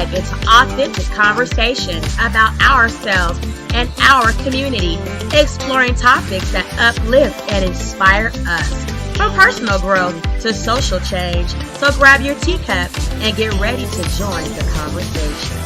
dive into authentic conversations about ourselves and our community, exploring topics that uplift and inspire us. From personal growth to social change. So grab your teacup and get ready to join the conversation.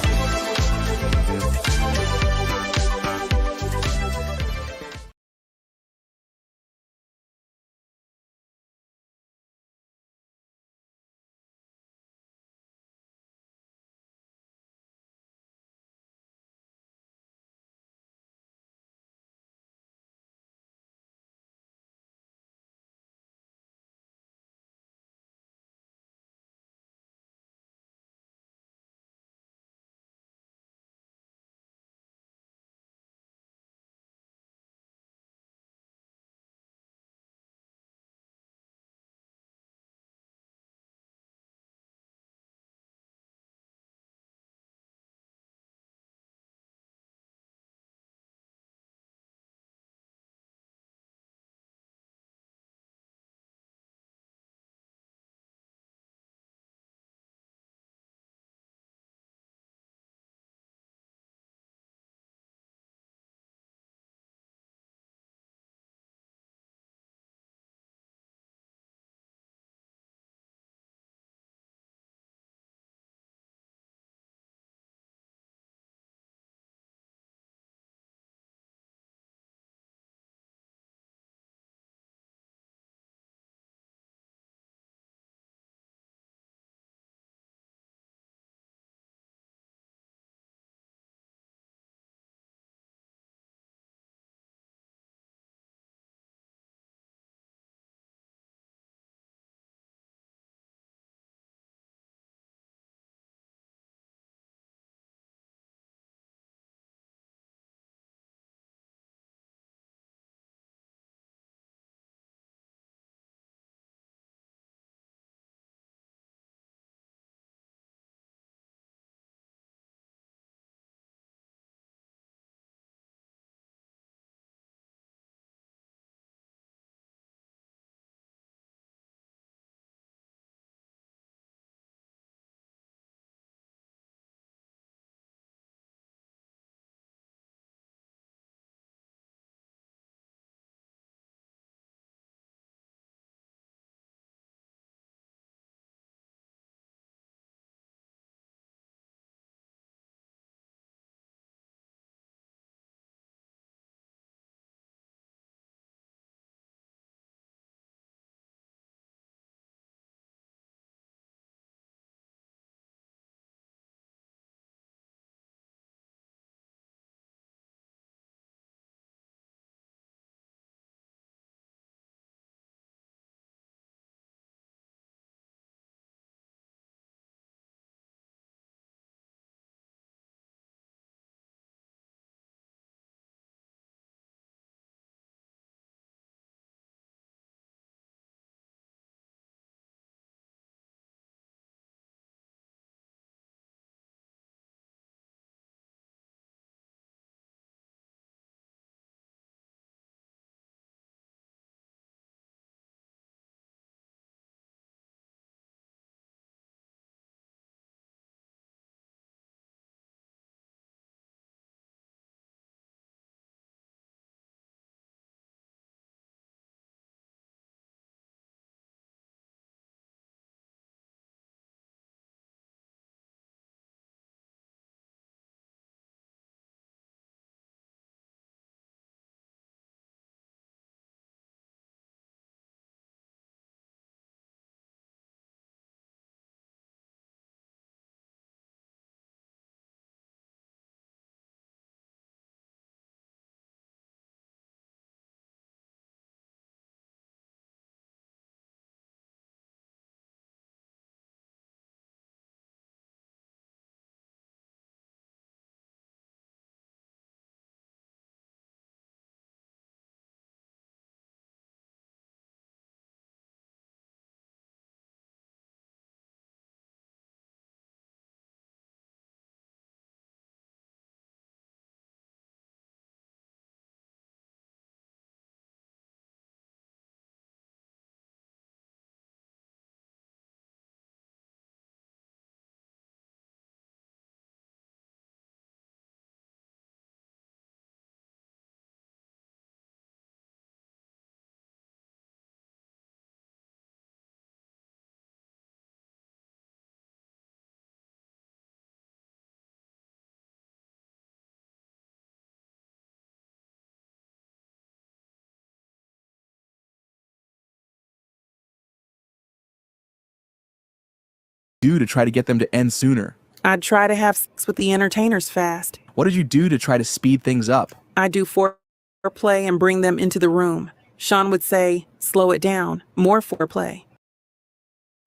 do to try to get them to end sooner? I'd try to have sex with the entertainers fast. What did you do to try to speed things up? I'd do foreplay and bring them into the room. Sean would say, slow it down, more foreplay.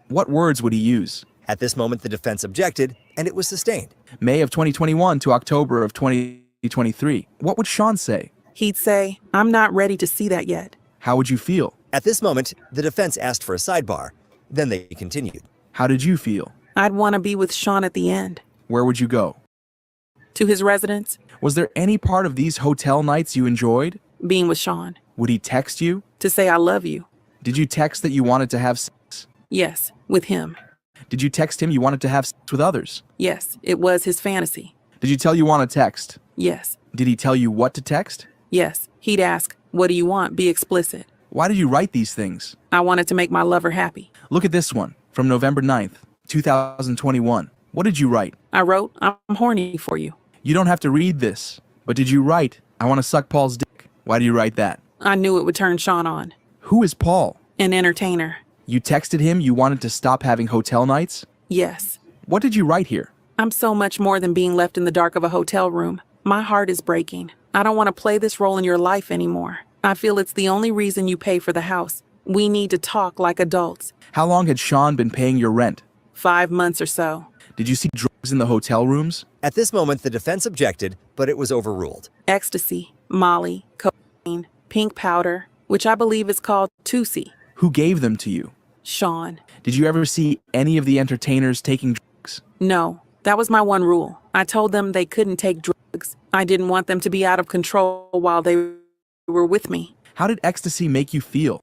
What words would he use? At this moment, the defense objected, and it was sustained. May of 2021 to October of 2023. What would Sean say? He'd say, I'm not ready to see that yet. How would you feel? At this moment, the defense asked for a sidebar. Then they continued. How did you feel? I'd want to be with Sean at the end. Where would you go? To his residence, Was there any part of these hotel nights you enjoyed? being with Sean. Would he text you? To say I love you. Did you text that you wanted to have sex? Yes, with him. Did you text him you wanted to have sex with others? Yes, it was his fantasy. Did you tell you want to text? Yes, Did he tell you what to text? yes. He'd ask, what do you want? Be explicit. Why did you write these things? I wanted to make my lover happy. Look at this one, from November 9th, 2021. What did you write? I wrote, I'm horny for you. You don't have to read this, but did you write, I want to suck Paul's dick? Why do you write that? I knew it would turn Sean on. Who is Paul? An entertainer. You texted him you wanted to stop having hotel nights? Yes. What did you write here? I'm so much more than being left in the dark of a hotel room. My heart is breaking. I don't want to play this role in your life anymore. I feel it's the only reason you pay for the house. We need to talk like adults. How long had Sean been paying your rent? 5 months or so. Did you see drugs in the hotel rooms? At this moment, the defense objected, but it was overruled. Ecstasy, Molly, cocaine, pink powder, which I believe is called Tusi. Who gave them to you? Sean. Did you ever see any of the entertainers taking drugs? No, that was my one rule. I told them they couldn't take drugs. I didn't want them to be out of control while they were with me. How did ecstasy make you feel?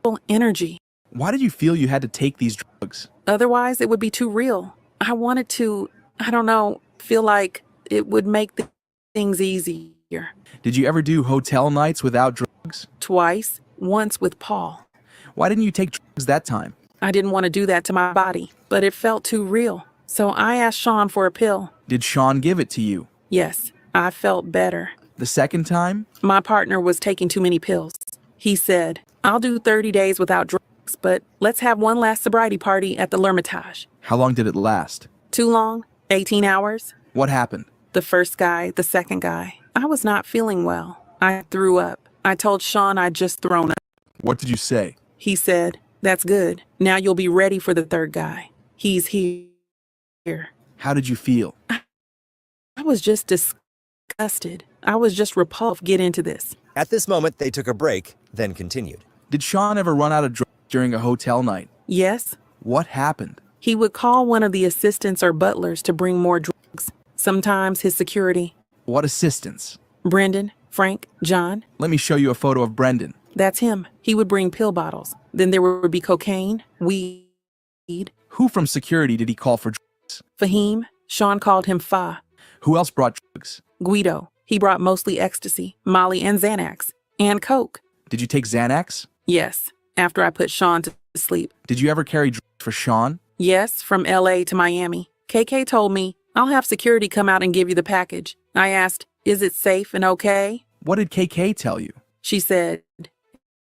Full energy. Why did you feel you had to take these drugs? Otherwise, it would be too real. I wanted to, I don't know, feel like it would make things easier. Did you ever do hotel nights without drugs? Twice, once with Paul. Why didn't you take drugs that time? I didn't want to do that to my body, but it felt too real. So I asked Sean for a pill. Did Sean give it to you? Yes, I felt better. The second time? My partner was taking too many pills. He said, I'll do 30 days without drugs, but let's have one last sobriety party at the L'Hermitage. How long did it last? Too long? 18 hours? What happened? The first guy, the second guy. I was not feeling well. I threw up. I told Sean I'd just thrown up. What did you say? He said, that's good. Now you'll be ready for the third guy. He's here. How did you feel? I was just disgusted. I was just repulsed. Get into this. At this moment, they took a break, then continued. Did Sean ever run out of drugs during a hotel night? Yes. What happened? He would call one of the assistants or butlers to bring more drugs. Sometimes his security. What assistants? Brendan, Frank, John. Let me show you a photo of Brendan. That's him. He would bring pill bottles. Then there would be cocaine, weed. Who from security did he call for drugs? Fahim. Sean called him Fa. Who else brought drugs? Guido. He brought mostly ecstasy, Molly and Xanax. And coke. Did you take Xanax? Yes, after I put Sean to sleep. Did you ever carry drugs for Sean? Yes, from LA to Miami. KK told me, I'll have security come out and give you the package. I asked, is it safe and okay? What did KK tell you? She said,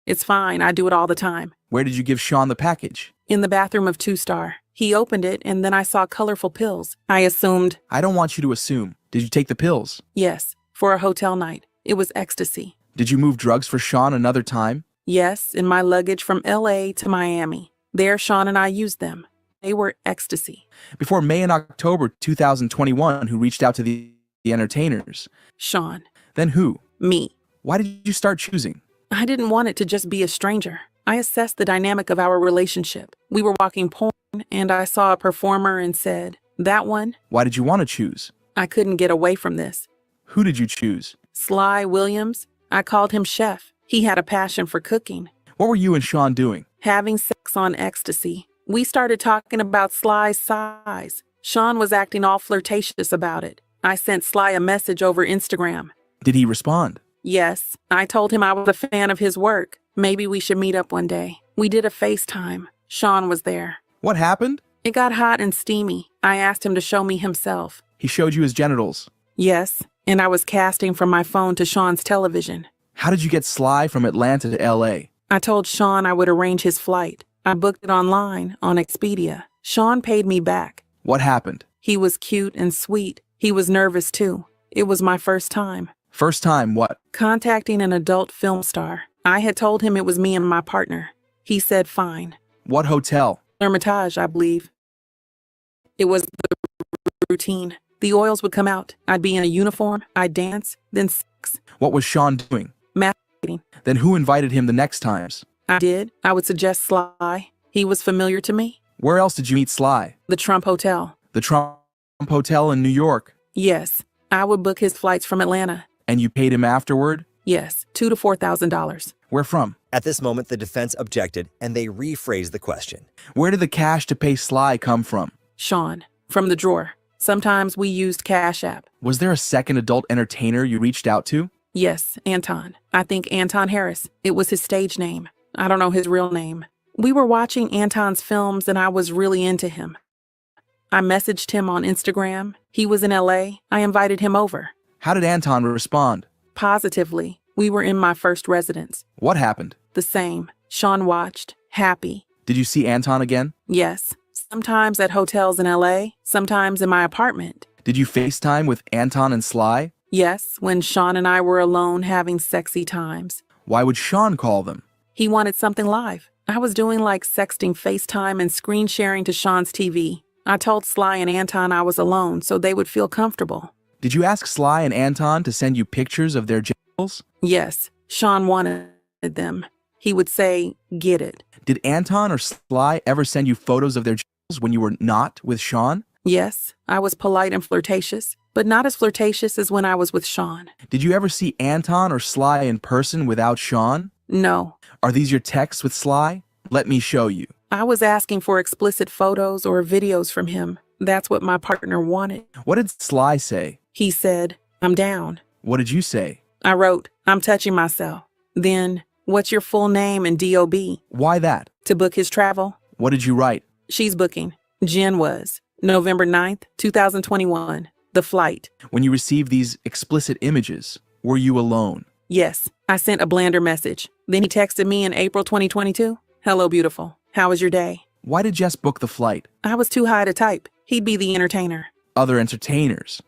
it's fine, I do it all the time. Where did you give Sean the package? In the bathroom of 2-Star. He opened it and then I saw colorful pills. I assumed. I don't want you to assume. Did you take the pills? Yes, for a hotel night. It was ecstasy. Did you move drugs for Sean another time? Yes, in my luggage from LA to Miami. There, Sean and I used them. They were ecstasy. Before May and October 2021, who reached out to the entertainers? Sean. Then who? Me. Why did you start choosing? I didn't want it to just be a stranger. I assessed the dynamic of our relationship. We were walking porn, and I saw a performer and said, that one? Why did you want to choose? I couldn't get away from this. Who did you choose? Sly Williams. I called him Chef. He had a passion for cooking. What were you and Sean doing? Having sex on ecstasy. We started talking about Sly's size. Sean was acting all flirtatious about it. I sent Sly a message over Instagram. Did he respond? Yes. I told him I was a fan of his work. Maybe we should meet up one day. We did a FaceTime. Sean was there. What happened? It got hot and steamy. I asked him to show me himself. He showed you his genitals. Yes, and I was casting from my phone to Sean's television. How did you get Sly from Atlanta to LA? I told Sean I would arrange his flight. I booked it online on Expedia. Sean paid me back. What happened? He was cute and sweet. He was nervous too. It was my first time. First time what? Contacting an adult film star. I had told him it was me and my partner. He said fine. What hotel? Hermitage, I believe. It was the routine. The oils would come out. I'd be in a uniform. I'd dance. Then sex. What was Sean doing? Masturbating. Then who invited him the next times? I did. I would suggest Sly. He was familiar to me. Where else did you meet Sly? The Trump Hotel. The Trump Hotel in New York. Yes. I would book his flights from Atlanta. And you paid him afterward? Yes. $2,000 to $4,000. Where from? At this moment, the defense objected, and they rephrased the question. Where did the cash to pay Sly come from? Sean. From the drawer. Sometimes we used Cash App. Was there a second adult entertainer you reached out to? Yes, Anton. I think Anton Harris. It was his stage name. I don't know his real name. We were watching Anton's films and I was really into him. I messaged him on Instagram. He was in LA. I invited him over. How did Anton respond? Positively. We were in my first residence. What happened? The same. Sean watched. Happy. Did you see Anton again? Yes. Sometimes at hotels in LA. Sometimes in my apartment. Did you FaceTime with Anton and Sly? Yes, when Sean and I were alone having sexy times. Why would Sean call them? He wanted something live. I was doing like sexting, FaceTime, and screen sharing to Sean's TV. I told Sly and Anton I was alone so they would feel comfortable. Did you ask Sly and Anton to send you pictures of their genitals? Yes, Sean wanted them. He would say, get it. Did Anton or Sly ever send you photos of their genitals when you were not with Sean? Yes, I was polite and flirtatious, but not as flirtatious as when I was with Sean. Did you ever see Anton or Sly in person without Sean? No. Are these your texts with Sly? Let me show you. I was asking for explicit photos or videos from him. That's what my partner wanted. What did Sly say? He said, I'm down. What did you say? I wrote, I'm touching myself. Then, what's your full name and DOB? Why that? To book his travel. What did you write? She's booking. Jen was. November 9th, 2021. The flight. When you received these explicit images, were you alone? Yes, I sent a blander message. Then he texted me in April 2022. Hello, beautiful. How was your day? Why did Jess book the flight? I was too high to type. He'd be the entertainer. Other entertainers.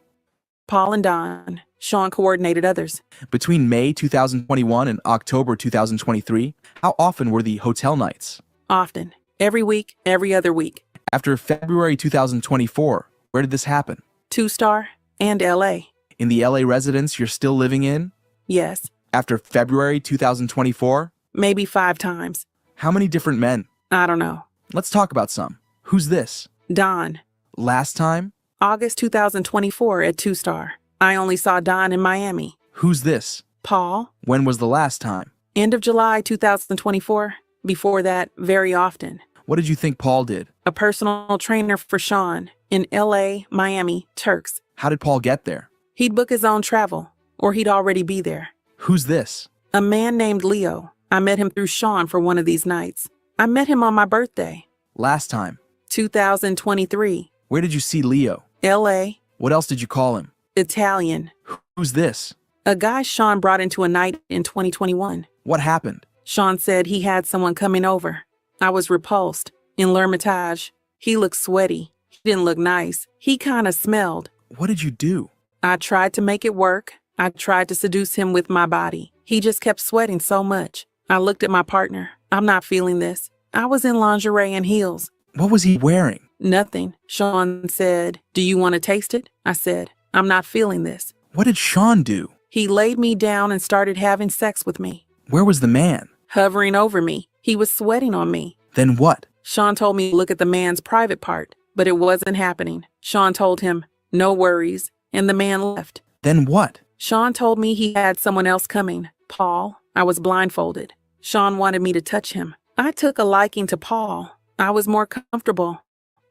Paul and Don. Sean coordinated others. Between May 2021 and October 2023, how often were the hotel nights? Often. Every week, every other week. After February 2024, where did this happen? 2-star and LA. In the LA residence you're still living in? Yes. After February 2024? Maybe 5 times. How many different men? I don't know. Let's talk about some. Who's this? Don. Last time? August 2024 at 2-star. I only saw Don in Miami. Who's this? Paul. When was the last time? End of July 2024. Before that, very often. What did you think Paul did? A personal trainer for Sean in LA, Miami, Turks. How did Paul get there? He'd book his own travel, or he'd already be there. Who's this? A man named Leo. I met him through Sean for one of these nights. I met him on my birthday. Last time? 2023. Where did you see Leo? LA. What else did you call him? Italian. Who's this? A guy Sean brought into a night in 2021. What happened? Sean said he had someone coming over. I was repulsed. In L'Hermitage, he looked sweaty. He didn't look nice. He kind of smelled. What did you do? I tried to make it work. I tried to seduce him with my body. He just kept sweating so much. I looked at my partner. I'm not feeling this. I was in lingerie and heels. What was he wearing? Nothing. Sean said, do you want to taste it? I said, I'm not feeling this. What did Sean do? He laid me down and started having sex with me. Where was the man? Hovering over me. He was sweating on me. Then what? Sean told me to look at the man's private part, but it wasn't happening. Sean told him, no worries, and the man left. Then what? Sean told me he had someone else coming. Paul. I was blindfolded. Sean wanted me to touch him. I took a liking to Paul. I was more comfortable.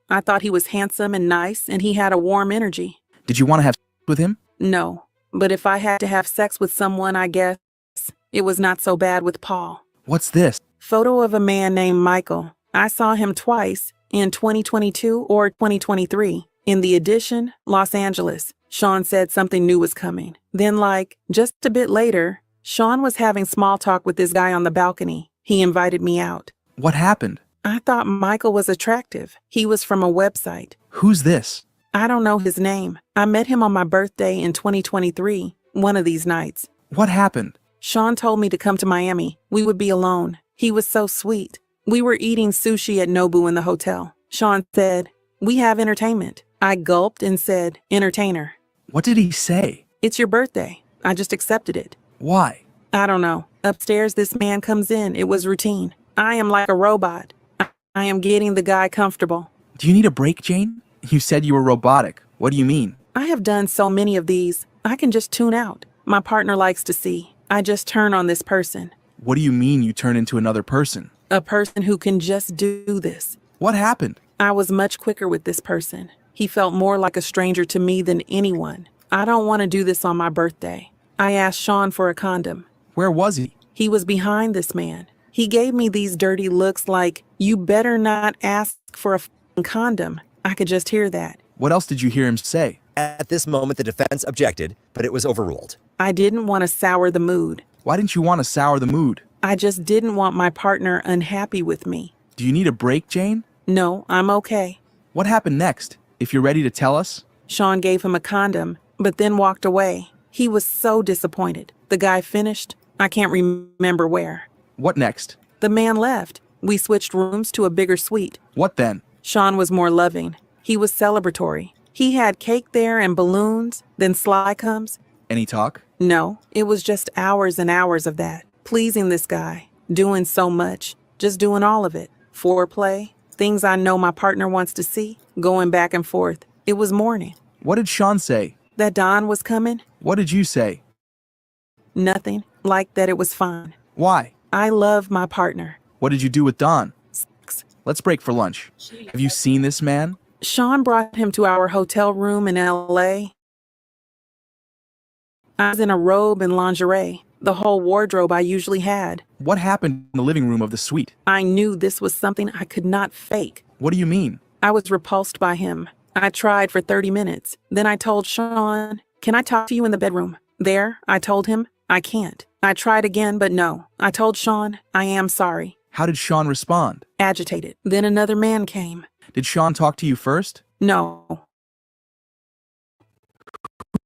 I thought he was handsome and nice, and he had a warm energy. Did you want to have sex with him? No, but if I had to have sex with someone, I guess it was not so bad with Paul. What's this? Photo of a man named Michael. I saw him twice, in 2022 or 2023. In the Edition, Los Angeles. Sean said something new was coming. Then just a bit later, Sean was having small talk with this guy on the balcony. He invited me out. What happened? I thought Michael was attractive. He was from a website. Who's this? I don't know his name. I met him on my birthday in 2023, one of these nights. What happened? Sean told me to come to Miami. We would be alone. He was so sweet. We were eating sushi at Nobu in the hotel. Sean said, "We have entertainment." I gulped and said, "Entertainer." What did he say? "It's your birthday." I just accepted it. Why? I don't know. Upstairs, this man comes in. It was routine. I am like a robot. I am getting the guy comfortable. Do you need a break, Jane? You said you were robotic. What do you mean? I have done so many of these. I can just tune out. My partner likes to see. I just turn on this person. What do you mean you turn into another person? A person who can just do this. What happened? I was much quicker with this person. He felt more like a stranger to me than anyone. I don't want to do this on my birthday. I asked Sean for a condom. Where was he? He was behind this man. He gave me these dirty looks like, "You better not ask for a f***ing condom." I could just hear that. What else did you hear him say? At this moment, the defense objected, but it was overruled. I didn't want to sour the mood. Why didn't you want to sour the mood? I just didn't want my partner unhappy with me. Do you need a break, Jane? No, I'm okay. What happened next? If you're ready to tell us. Sean gave him a condom, but then walked away. He was so disappointed. The guy finished. I can't remember where. What next? The man left. We switched rooms to a bigger suite. What then? Sean was more loving. He was celebratory. He had cake there and balloons. Then Sly comes. Any talk? No, it was just hours and hours of that. Pleasing this guy. Doing so much. Just doing all of it. Foreplay. Things I know my partner wants to see. Going back and forth. It was morning. What did Sean say? That Don was coming? What did you say? Nothing. Like that it was fine. Why? I love my partner. What did you do with Don? Sex. Let's break for lunch. Have you seen this man? Sean brought him to our hotel room in LA. I was in a robe and lingerie, the whole wardrobe I usually had. What happened in the living room of the suite? I knew this was something I could not fake. What do you mean? I was repulsed by him. I tried for 30 minutes. Then I told Sean, "Can I talk to you in the bedroom?" There, I told him, "I can't." I tried again, but no. I told Sean, "I am sorry." How did Sean respond? Agitated. Then another man came. Did Sean talk to you first? No.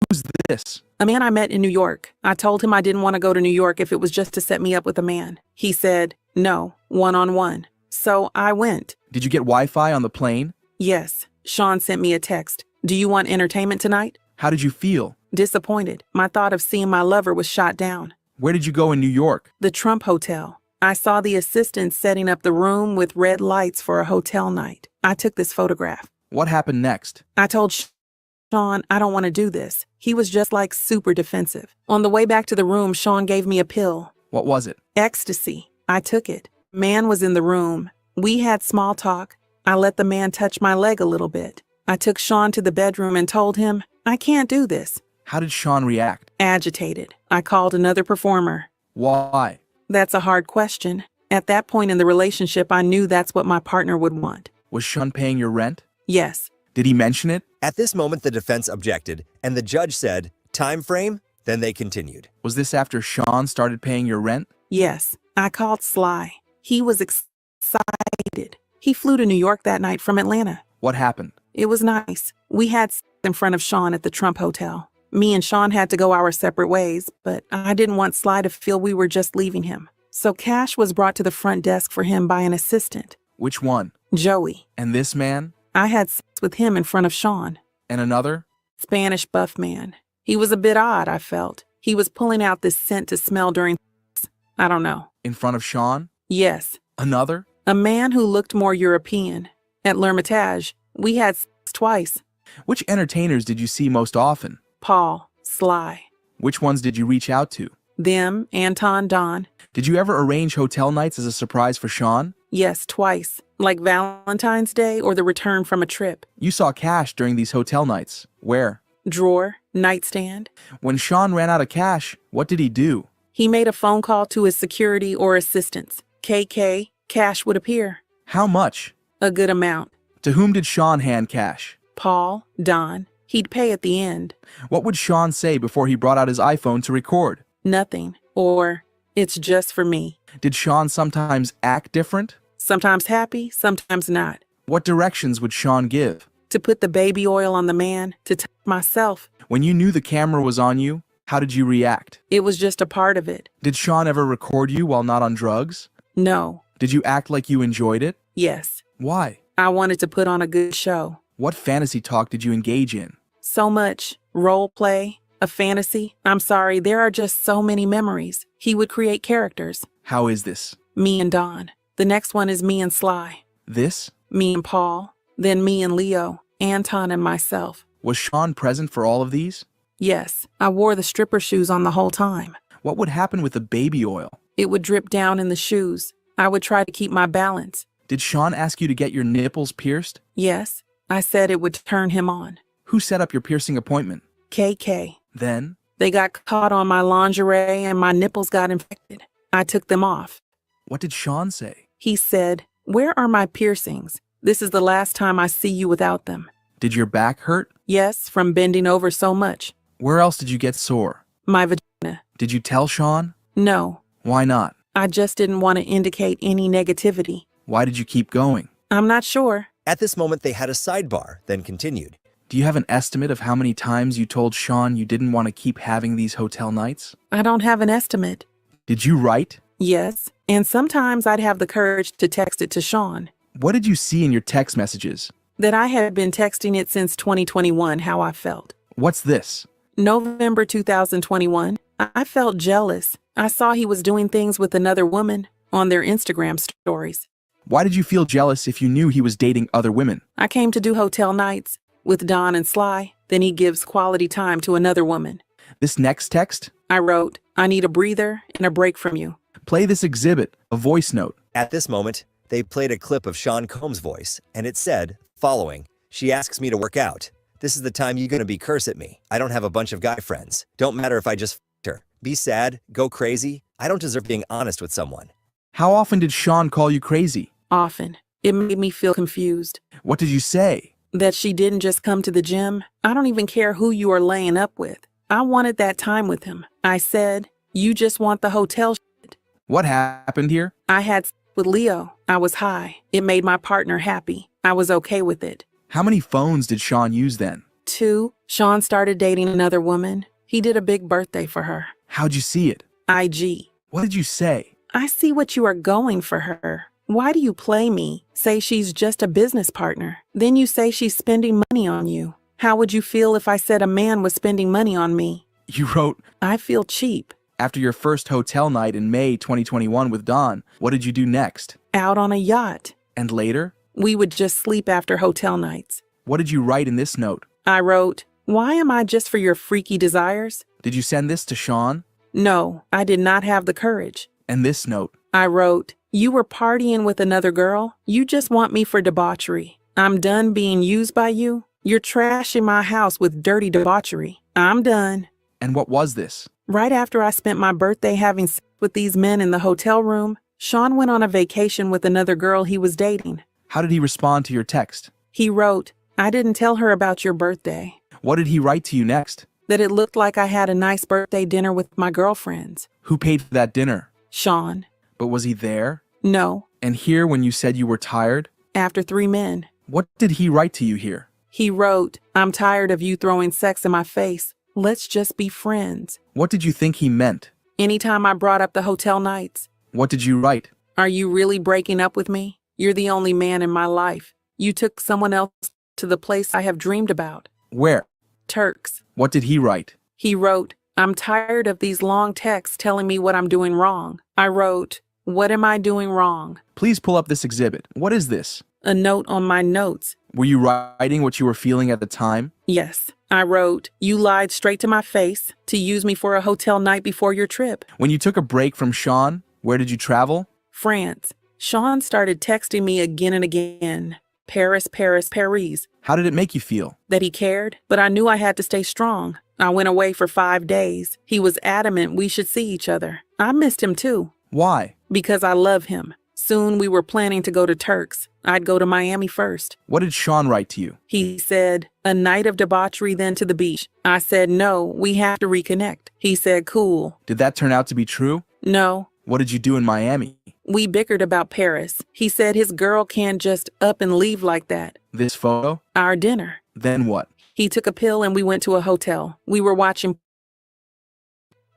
Who's this? A man I met in New York. I told him I didn't want to go to New York if it was just to set me up with a man. He said, "No, one-on-one." So I went. Did you get Wi-Fi on the plane? Yes. Sean sent me a text. "Do you want entertainment tonight?" How did you feel? Disappointed. My thought of seeing my lover was shot down. Where did you go in New York? The Trump Hotel. I saw the assistant setting up the room with red lights for a hotel night. I took this photograph. What happened next? I told Sean I don't want to do this. He was just like super defensive. On the way back to the room, Sean gave me a pill. What was it? Ecstasy. I took it. Man was in the room. We had small talk. I let the man touch my leg a little bit. I took Sean to the bedroom and told him, "I can't do this." How did Sean react? Agitated. I called another performer. Why? That's a hard question. At that point in the relationship, I knew that's what my partner would want. Was Sean paying your rent? Yes. Did he mention it? At this moment, the defense objected, and the judge said, "Time frame?" Then they continued. Was this after Sean started paying your rent? Yes. I called Sly. He was excited. He flew to New York that night from Atlanta. What happened? It was nice. We had sex in front of Sean at the Trump Hotel. Me and Sean had to go our separate ways, but I didn't want Sly to feel we were just leaving him. So cash was brought to the front desk for him by an assistant. Which one? Joey. And this man? I had sex with him in front of Sean. And another? Spanish buff man. He was a bit odd, I felt. He was pulling out this scent to smell during sex. I don't know. In front of Sean? Yes. Another? A man who looked more European. At L'Hermitage, we had sex twice. Which entertainers did you see most often? Paul, Sly. Which ones did you reach out to? Them, Anton, Don. Did you ever arrange hotel nights as a surprise for Sean? Yes, twice. Like Valentine's Day or the return from a trip. You saw cash during these hotel nights. Where? Drawer, nightstand. When Sean ran out of cash, what did he do? He made a phone call to his security or assistants. KK, cash would appear. How much? A good amount. To whom did Sean hand cash? Paul, Don. He'd pay at the end. What would Sean say before he brought out his iPhone to record? Nothing. Or, "It's just for me." Did Sean sometimes act different? Sometimes happy, sometimes not. What directions would Sean give? To put the baby oil on the man, to touch myself. When you knew the camera was on you, how did you react? It was just a part of it. Did Sean ever record you while not on drugs? No. Did you act like you enjoyed it? Yes. Why? I wanted to put on a good show. What fantasy talk did you engage in? So much. Role play. A fantasy. I'm sorry, there are just so many memories. He would create characters. How is this? Me and Don. The next one is me and Sly. This? Me and Paul. Then me and Leo, Anton and myself. Was Sean present for all of these? Yes, I wore the stripper shoes on the whole time. What would happen with the baby oil? It would drip down in the shoes. I would try to keep my balance. Did Sean ask you to get your nipples pierced? Yes, I said it would turn him on. Who set up your piercing appointment? KK. Then? They got caught on my lingerie and my nipples got infected. I took them off. What did Sean say? He said, "Where are my piercings? This is the last time I see you without them." Did your back hurt? Yes, from bending over so much. Where else did you get sore? My vagina. Did you tell Sean? No, Why not? I just didn't want to indicate any negativity. Why did you keep going? I'm not sure. At this moment, they had a sidebar, then continued. Do you have an estimate of how many times you told Sean you didn't want to keep having these hotel nights? I don't have an estimate. Did you write? Yes, and sometimes I'd have the courage to text it to Sean. What did you see in your text messages? That I had been texting it since 2021, how I felt. What's this? November 2021, I felt jealous. I saw he was doing things with another woman on their Instagram stories. Why did you feel jealous if you knew he was dating other women? I came to do hotel nights with Don and Sly. Then he gives quality time to another woman. This next text? I wrote, "I need a breather and a break from you." Play this exhibit, a voice note. At this moment, they played a clip of Sean Combs' voice, and it said, following, "She asks me to work out. This is the time you gonna be curse at me. I don't have a bunch of guy friends. Don't matter if I just f***ed her. Be sad, go crazy. I don't deserve being honest with someone." How often did Sean call you crazy? Often. It made me feel confused. What did you say? That she didn't just come to the gym. I don't even care who you are laying up with. I wanted that time with him. I said, "You just want the hotel shit." What happened here? I had sex with Leo. I was high. It made my partner happy. I was okay with it. How many phones did Sean use then? 2. Sean started dating another woman. He did a big birthday for her. How'd you see it? IG. What did you say? "I see what you are going for her. Why do you play me? Say she's just a business partner. Then you say she's spending money on you. How would you feel if I said a man was spending money on me?" You wrote, I feel cheap. after your first hotel night in May 2021 with Don, what did you do next? Out on a yacht. And later? We would just sleep after hotel nights. What did you write in this note? I wrote, "Why am I just for your freaky desires?" Did you send this to Sean? No, I did not have the courage. And this note? I wrote, "You were partying with another girl. You just want me for debauchery. I'm done being used by you. You're trashing my house with dirty debauchery. I'm done." And what was this? Right after I spent my birthday having sex with these men in the hotel room, Sean went on a vacation with another girl he was dating. How did he respond to your text? He wrote, "I didn't tell her about your birthday." What did he write to you next? That it looked like I had a nice birthday dinner with my girlfriends. Who paid for that dinner? Sean. But was he there? No. And here when you said you were tired? After 3 men. What did he write to you here? He wrote, "I'm tired of you throwing sex in my face. Let's just be friends." What did you think he meant? Anytime I brought up the hotel nights. What did you write? "Are you really breaking up with me? You're the only man in my life. You took someone else to the place I have dreamed about." Where? Turks. What did he write? He wrote, "I'm tired of these long texts telling me what I'm doing wrong." I wrote, "What am I doing wrong?" Please pull up this exhibit. What is this? A note on my notes. Were you writing what you were feeling at the time? Yes. I wrote, "You lied straight to my face to use me for a hotel night before your trip." When you took a break from Sean, where did you travel? France. Sean started texting me again and again. Paris, Paris, Paris. How did it make you feel? That he cared, but I knew I had to stay strong. I went away for 5 days. He was adamant we should see each other. I missed him too. Why? Because I love him. Soon we were planning to go to Turks. I'd go to Miami first. What did Sean write to you? He said, "A night of debauchery, then to the beach." I said, "No, we have to reconnect." He said, "Cool." Did that turn out to be true? No. What did you do in Miami? We bickered about Paris. He said his girl can't just up and leave like that. This photo? Our dinner. Then what? He took a pill and we went to a hotel. We were watching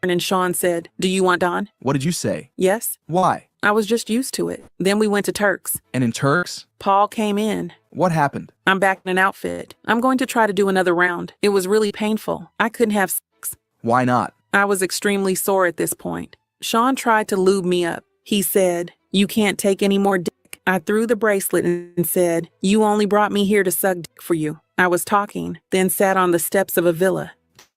and Sean said, "Do you want Don?" What did you say? Yes. Why? I was just used to it. Then we went to Turk's. And in Turks? Paul came in. What happened? I'm back in an outfit. I'm going to try to do another round. It was really painful. I couldn't have sex. Why not? I was extremely sore at this point. Sean tried to lube me up. He said, "You can't take any more dick." I threw the bracelet and said, "You only brought me here to suck dick for you." I was talking, then sat on the steps of a villa.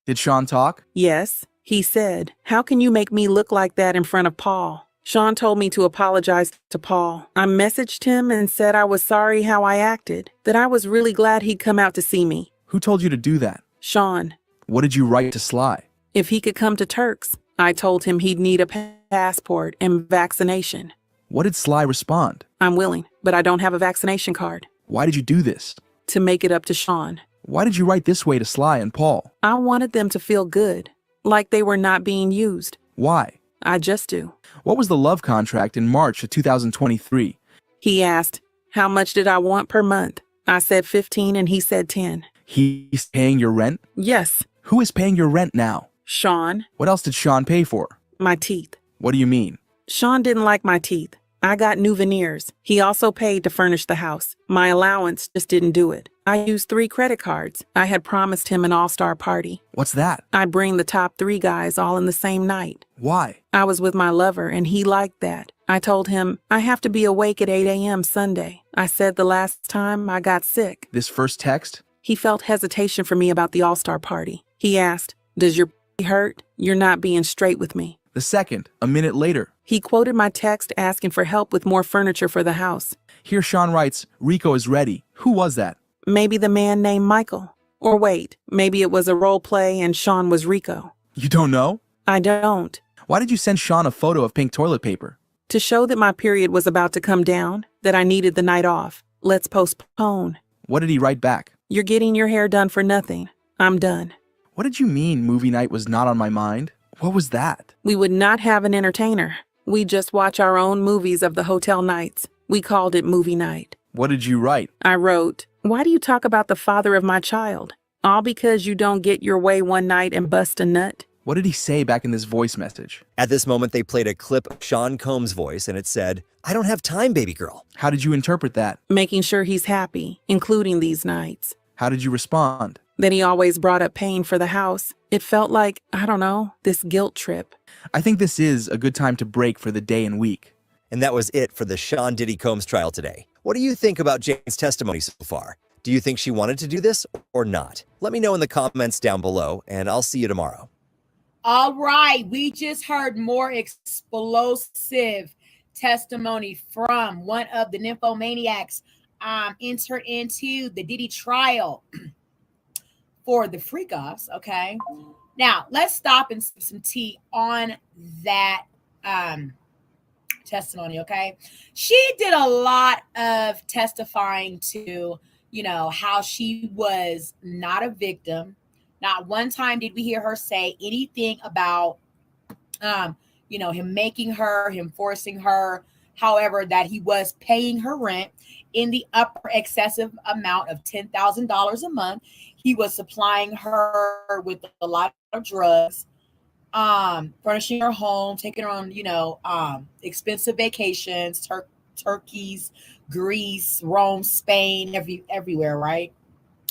Did Sean talk? Yes. He said, "How can you make me look like that in front of Paul?" Sean told me to apologize to Paul. I messaged him and said I was sorry how I acted, that I was really glad he'd come out to see me. Who told you to do that? Sean. What did you write to Sly? If he could come to Turk's. I told him he'd need a passport and vaccination. What did Sly respond? I'm willing, but I don't have a vaccination card. Why did you do this? To make it up to Sean. Why did you write this way to Sly and Paul? I wanted them to feel good, like they were not being used. Why? I just do. What was the love contract in March of 2023? He asked, how much did I want per month? I said 15 and he said 10. He's paying your rent? Yes. Who is paying your rent now? Sean. What else did Sean pay for? My teeth. What do you mean? Sean didn't like my teeth. I got new veneers. He also paid to furnish the house. My allowance just didn't do it. I used 3 credit cards. I had promised him an all-star party. What's that? I'd bring the top 3 guys all in the same night. Why? I was with my lover and he liked that. I told him, I have to be awake at 8 a.m. Sunday. I said the last time I got sick. This first text? He felt hesitation for me about the all-star party. He asked, does your hurt? You're not being straight with me. The second, a minute later. He quoted my text asking for help with more furniture for the house. Here Sean writes, Rico is ready. Who was that? Maybe the man named Michael. Or wait, maybe it was a role play and Sean was Rico. You don't know? I don't. Why did you send Sean a photo of pink toilet paper? To show that my period was about to come down, that I needed the night off. Let's postpone. What did he write back? You're getting your hair done for nothing. I'm done. What did you mean movie night was not on my mind? What was that? We would not have an entertainer. We just watch our own movies of the hotel nights. We called it movie night. What did you write? I wrote, why do you talk about the father of my child? All because you don't get your way one night and bust a nut? What did he say back in this voice message? At this moment, they played a clip of Sean Combs' voice, and it said, I don't have time, baby girl. How did you interpret that? Making sure he's happy, including these nights. How did you respond? That he always brought up paying for the house. It felt like, I don't know, this guilt trip. I think this is a good time to break for the day and week. And that was it for the Sean Diddy Combs trial today. What do you think about Jane's testimony so far? Do you think she wanted to do this or not? Let me know in the comments down below, and I'll see you tomorrow. All right, we just heard more explosive testimony from one of the nymphomaniacs entered into the Diddy trial for the freak-offs, okay? Now, let's stop and sip some tea on that testimony, okay? She did a lot of testifying to, you know, how she was not a victim. Not one time did we hear her say anything about, you know, him making her, him forcing her. However, that he was paying her rent in the upper excessive amount of $10,000 a month. He was supplying her with a lot of drugs, furnishing her home, taking her on, you know, expensive vacations, Turkeys, Greece, Rome, Spain, everywhere, right?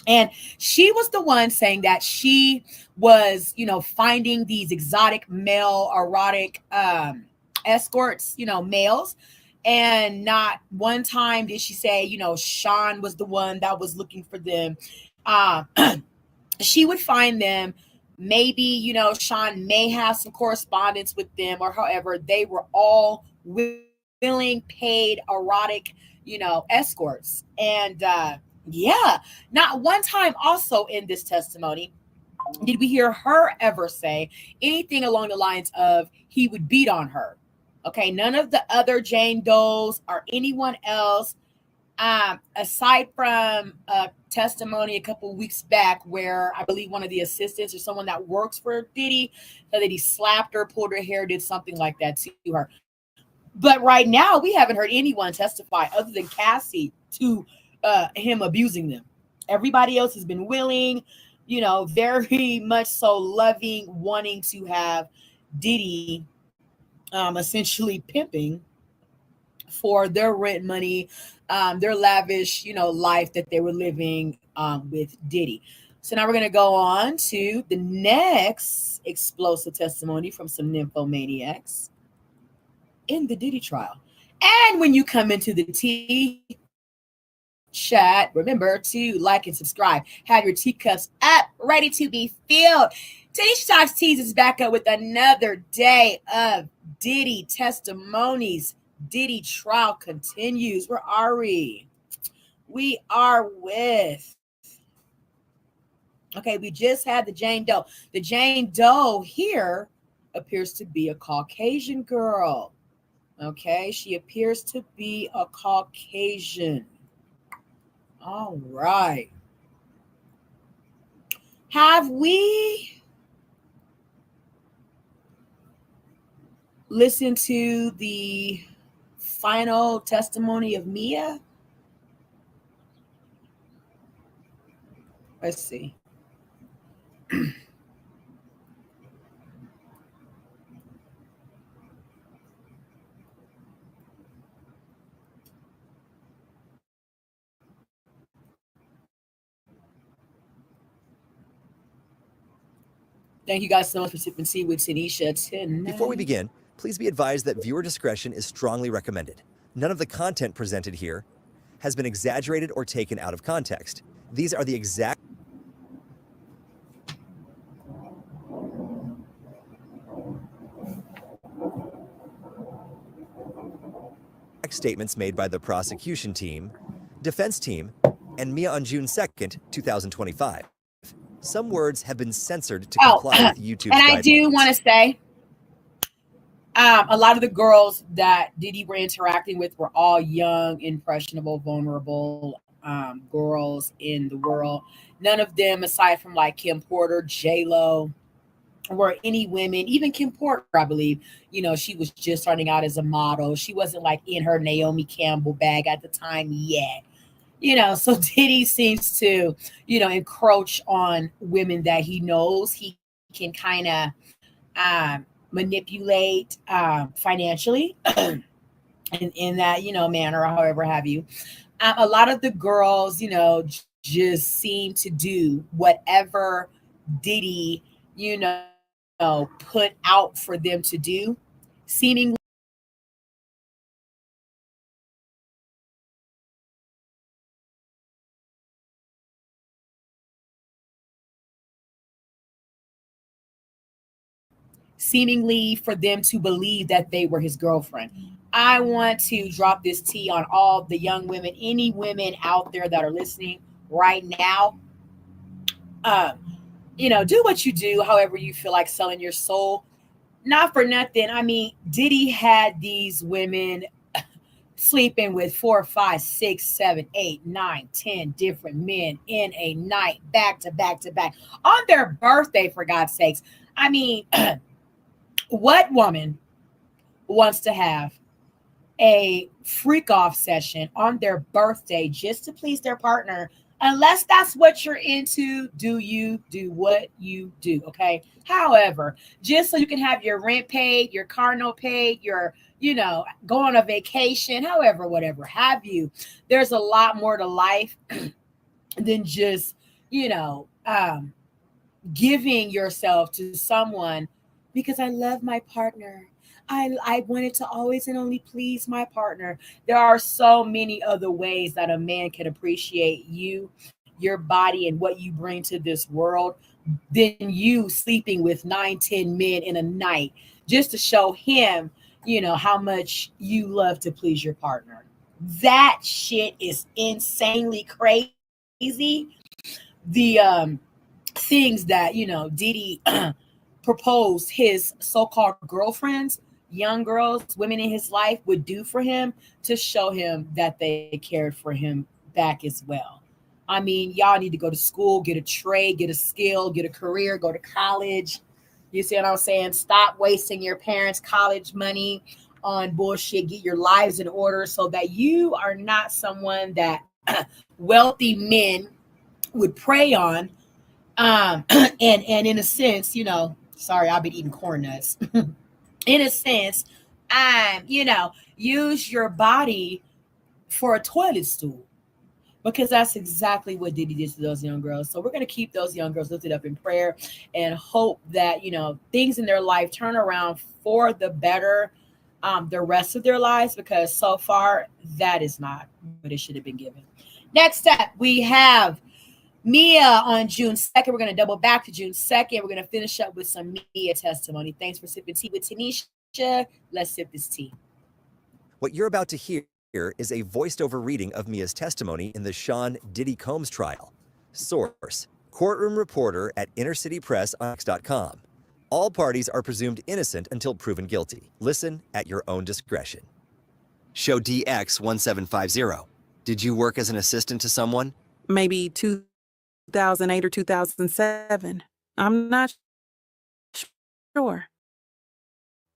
And she was the one saying that she was, you know, finding these exotic male erotic escorts, you know, males. And not one time did she say, you know, Sean was the one that was looking for them. She would find them. Maybe, you know, Sean may have some correspondence with them, or however, they were all willing, paid, erotic, you know, escorts. And yeah, not one time also in this testimony did we hear her ever say anything along the lines of he would beat on her. Okay, none of the other Jane Does or anyone else, aside from a testimony a couple weeks back where I believe one of the assistants or someone that works for Diddy said that he slapped her, pulled her hair, did something like that to her. But right now, we haven't heard anyone testify other than Cassie to him abusing them. Everybody else has been willing, very much so loving, wanting to have Diddy essentially pimping for their rent money, their lavish, life that they were living with Diddy. So now we're going to go on to the next explosive testimony from some nymphomaniacs in the Diddy trial. And when you come into the tea chat, remember to like and subscribe. Have your teacups up, ready to be filled. Tanisha Talks Teas is back up with another day of Diddy testimonies. Diddy trial continues. Where are we? We are with... Okay, we just had the Jane Doe. The Jane Doe here appears to be a Caucasian girl. Okay, she appears to be a Caucasian. All right. Have we listened to the final testimony of Mia? Let's see. Thank you guys so much for sipping tea with Tanisha tonight. Before we begin, please be advised that viewer discretion is strongly recommended. None of the content presented here has been exaggerated or taken out of context. These are the exact statements made by the prosecution team, defense team, and Mia on June 2nd, 2025. Some words have been censored to comply with YouTube's and I do want to say, a lot of the girls that Diddy were interacting with were all young, impressionable, vulnerable girls in the world. None of them, aside from like Kim Porter, J-Lo, were any women. Even Kim Porter, I believe, she was just starting out as a model. She wasn't like in her Naomi Campbell bag at the time yet. So Diddy seems to, encroach on women that he knows he can kind of manipulate financially in that, manner, or however have you. A lot of the girls, just seem to do whatever Diddy, put out for them to do, seemingly for them to believe that they were his girlfriend. I want to drop this tea on all the young women, any women out there that are listening right now. Do what you do, however you feel like selling your soul. Not for nothing. I mean, Diddy had these women sleeping with 4, 5, 6, 7, 8, 9, 10 different men in a night, back to back to back, on their birthday, for God's sakes. I mean, what woman wants to have a freak off session on their birthday just to please their partner? Unless that's what you're into, do you do what you do, okay? However, just so you can have your rent paid, your car note paid, your, go on a vacation, however, whatever have you, there's a lot more to life than just, giving yourself to someone because I love my partner. I wanted to always and only please my partner. There are so many other ways that a man can appreciate you, your body, and what you bring to this world than you sleeping with 9, 10 men in a night just to show him, how much you love to please your partner. That shit is insanely crazy. The things that, Diddy proposed his so-called girlfriends, young girls, women in his life would do for him to show him that they cared for him back as well. I mean, y'all need to go to school, get a trade, get a skill, get a career, go to college. You see what I'm saying? Stop wasting your parents' college money on bullshit. Get your lives in order so that you are not someone that wealthy men would prey on. And in a sense, sorry, I've been eating corn nuts. In a sense, use your body for a toilet stool, because that's exactly what Diddy did to those young girls. So we're going to keep those young girls lifted up in prayer and hope that, things in their life turn around for the better the rest of their lives, because so far that is not what it should have been given. Next up, we have Mia on June 2nd. We're going to double back to June 2nd. We're going to finish up with some Mia testimony. Thanks for sipping tea with Tanisha. Let's sip this tea. What you're about to hear is a voiced-over reading of Mia's testimony in the Sean Diddy Combs trial. Source: courtroom reporter at innercitypress.com. All parties are presumed innocent until proven guilty. Listen at your own discretion. Show DX1750. Did you work as an assistant to someone? Maybe 2008 or 2007. I'm not sure.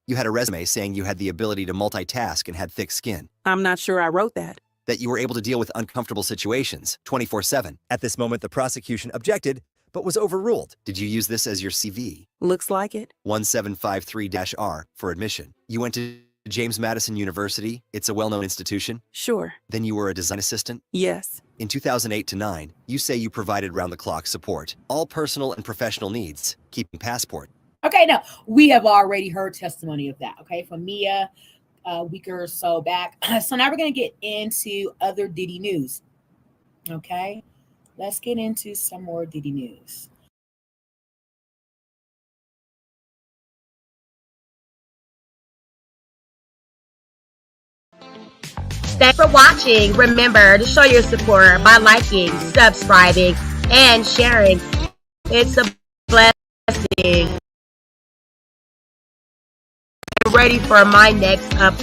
You had a resume saying you had the ability to multitask and had thick skin. I'm not sure I wrote that. That you were able to deal with uncomfortable situations 24/7. At this moment, the prosecution objected, but was overruled. Did you use this as your CV? Looks like it. 1753-R for admission. You went to James Madison University. It's a well-known institution. Sure. Then you were a design assistant. Yes. In 2008 to 9, you say you provided round-the-clock support, all personal and professional needs, keeping passport. Okay, now we have already heard testimony of that, okay, from Mia a week or so back. So now we're going to get into other Diddy news, okay? Let's get into some more Diddy news. Thanks for watching. Remember to show your support by liking, subscribing, and sharing. It's a blessing. Get ready for my next upload.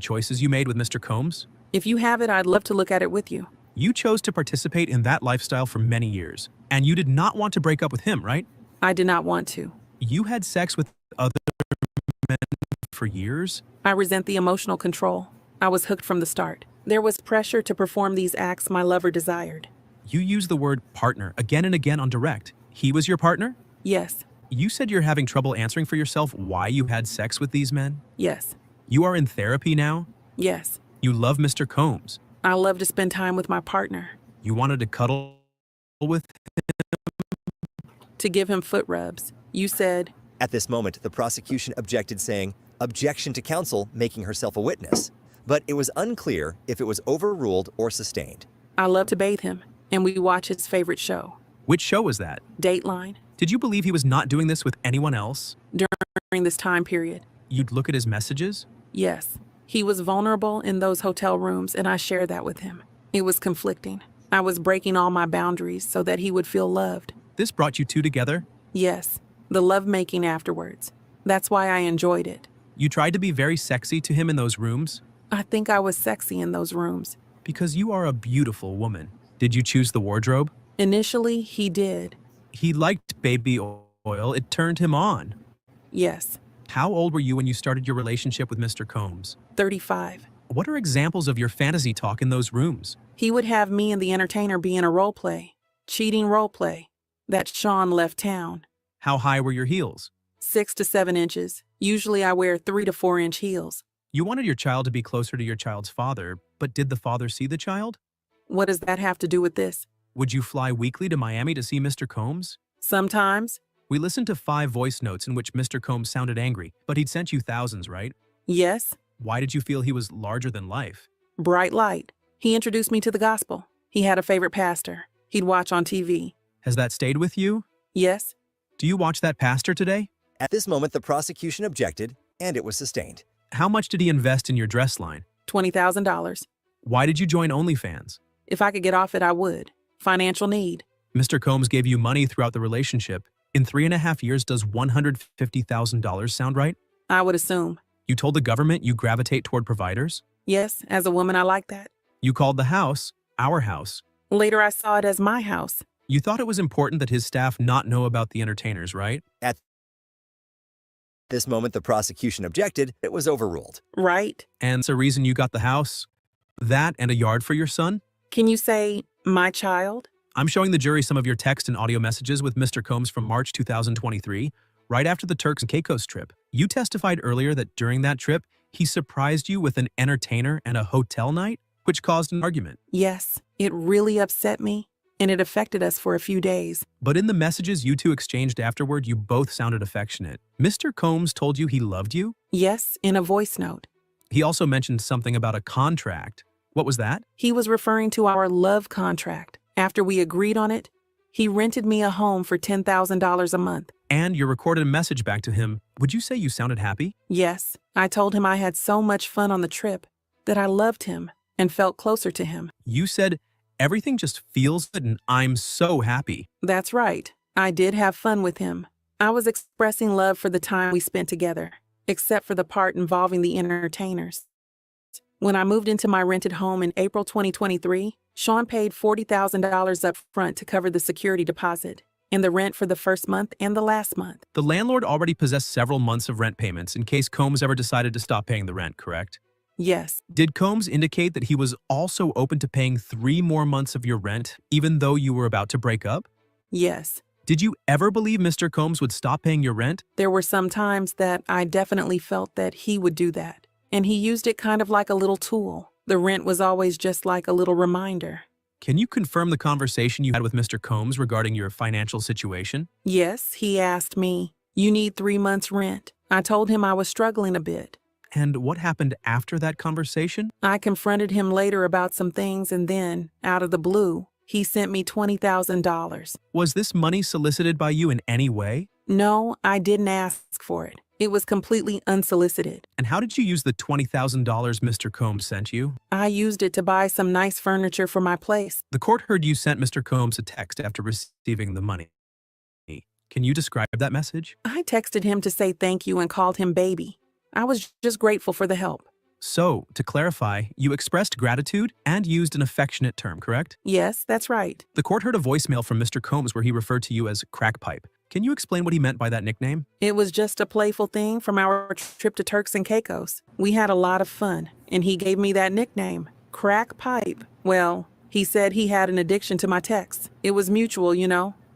choices you made with Mr. Combs? If you have it, I'd love to look at it with you. You chose to participate in that lifestyle for many years, and you did not want to break up with him, right? I did not want to. You had sex with other men for years? I resent the emotional control. I was hooked from the start. There was pressure to perform these acts my lover desired. You used the word partner again and again on direct. He was your partner? Yes, You said you're having trouble answering for yourself why you had sex with these men? yes, You are in therapy now? yes. You love Mr. Combs. I love to spend time with my partner, You wanted to cuddle with to give him foot rubs. You said, At this moment, the prosecution objected, saying, "Objection to counsel making herself a witness." But it was unclear if it was overruled or sustained. I love to bathe him, and we watch his favorite show, Which show was that? Dateline, Did you believe he was not doing this with anyone else? during this time period. You'd look at his messages? Yes, he was vulnerable in those hotel rooms, and I shared that with him. It was conflicting. I was breaking all my boundaries so that he would feel loved. This brought you two together? Yes, the lovemaking afterwards. That's why I enjoyed it. You tried to be very sexy to him in those rooms? I think I was sexy in those rooms. Because you are a beautiful woman. Did you choose the wardrobe? Initially, he did. He liked baby oil. It turned him on. Yes, How old were you when you started your relationship with Mr. Combs? 35. What are examples of your fantasy talk in those rooms? He would have me and the entertainer be in a role play, cheating role play, that Sean left town. How high were your heels? 6 to 7 inches. Usually I wear 3 to 4 inch heels. You wanted your child to be closer to your child's father, but did the father see the child? What does that have to do with this? Would you fly weekly to Miami to see Mr. Combs? Sometimes, We listened to 5 voice notes in which Mr. Combs sounded angry, but he'd sent you thousands, right? yes, Why did you feel he was larger than life? bright light. He introduced me to the gospel. He had a favorite pastor. He'd watch on TV. Has that stayed with you? Yes, Do you watch that pastor today? At this moment, the prosecution objected, and it was sustained. How much did he invest in your dress line? $20,000. Why did you join OnlyFans? If I could get off it, I would. Financial need. Mr. Combs gave you money throughout the relationship. In 3.5 years, does $150,000 sound right? I would assume. You told the government you gravitate toward providers? Yes, as a woman, I like that. You called the house our house. Later, I saw it as my house. You thought it was important that his staff not know about the entertainers, right? At this moment, the prosecution objected. It was overruled. Right? And it's a reason you got the house, that and a yard for your son? Can you say, my child? I'm showing the jury some of your text and audio messages with Mr. Combs from March 2023, right after the Turks and Caicos trip. You testified earlier that during that trip, he surprised you with an entertainer and a hotel night, which caused an argument. Yes, it really upset me, and it affected us for a few days. But in the messages you two exchanged afterward, you both sounded affectionate. Mr. Combs told you he loved you? Yes, in a voice note. He also mentioned something about a contract. What was that? He was referring to our love contract. After we agreed on it, he rented me a home for $10,000 a month. And you recorded a message back to him. Would you say you sounded happy? Yes, I told him I had so much fun on the trip, that I loved him and felt closer to him. You said, everything just feels good and I'm so happy. That's right. I did have fun with him. I was expressing love for the time we spent together, except for the part involving the entertainers. When I moved into my rented home in April 2023, Sean paid $40,000 up front to cover the security deposit and the rent for the first month and the last month. The landlord already possessed several months of rent payments in case Combs ever decided to stop paying the rent, correct? Yes, Did Combs indicate that he was also open to paying 3 more months of your rent, even though you were about to break up? yes. Did you ever believe Mr. Combs would stop paying your rent? There were some times that I definitely felt that he would do that, and he used it kind of like a little tool. The rent was always just like a little reminder. Can you confirm the conversation you had with Mr. Combs regarding your financial situation? Yes, he asked me, "You need 3 months' rent." I told him I was struggling a bit. And what happened after that conversation? I confronted him later about some things, and then, out of the blue, he sent me $20,000. Was this money solicited by you in any way? No, I didn't ask for it. It was completely unsolicited. And how did you use the $20,000 Mr. Combs sent you? I used it to buy some nice furniture for my place. The court heard you sent Mr. Combs a text after receiving the money. Can you describe that message? I texted him to say thank you and called him baby. I was just grateful for the help. So, to clarify, you expressed gratitude and used an affectionate term, correct? Yes, that's right. The court heard a voicemail from Mr. Combs where he referred to you as Crack Pipe. Can you explain what he meant by that nickname? It was just a playful thing from our trip to Turks and Caicos. We had a lot of fun, and he gave me that nickname, Crack Pipe. Well, he said he had an addiction to my texts. It was mutual,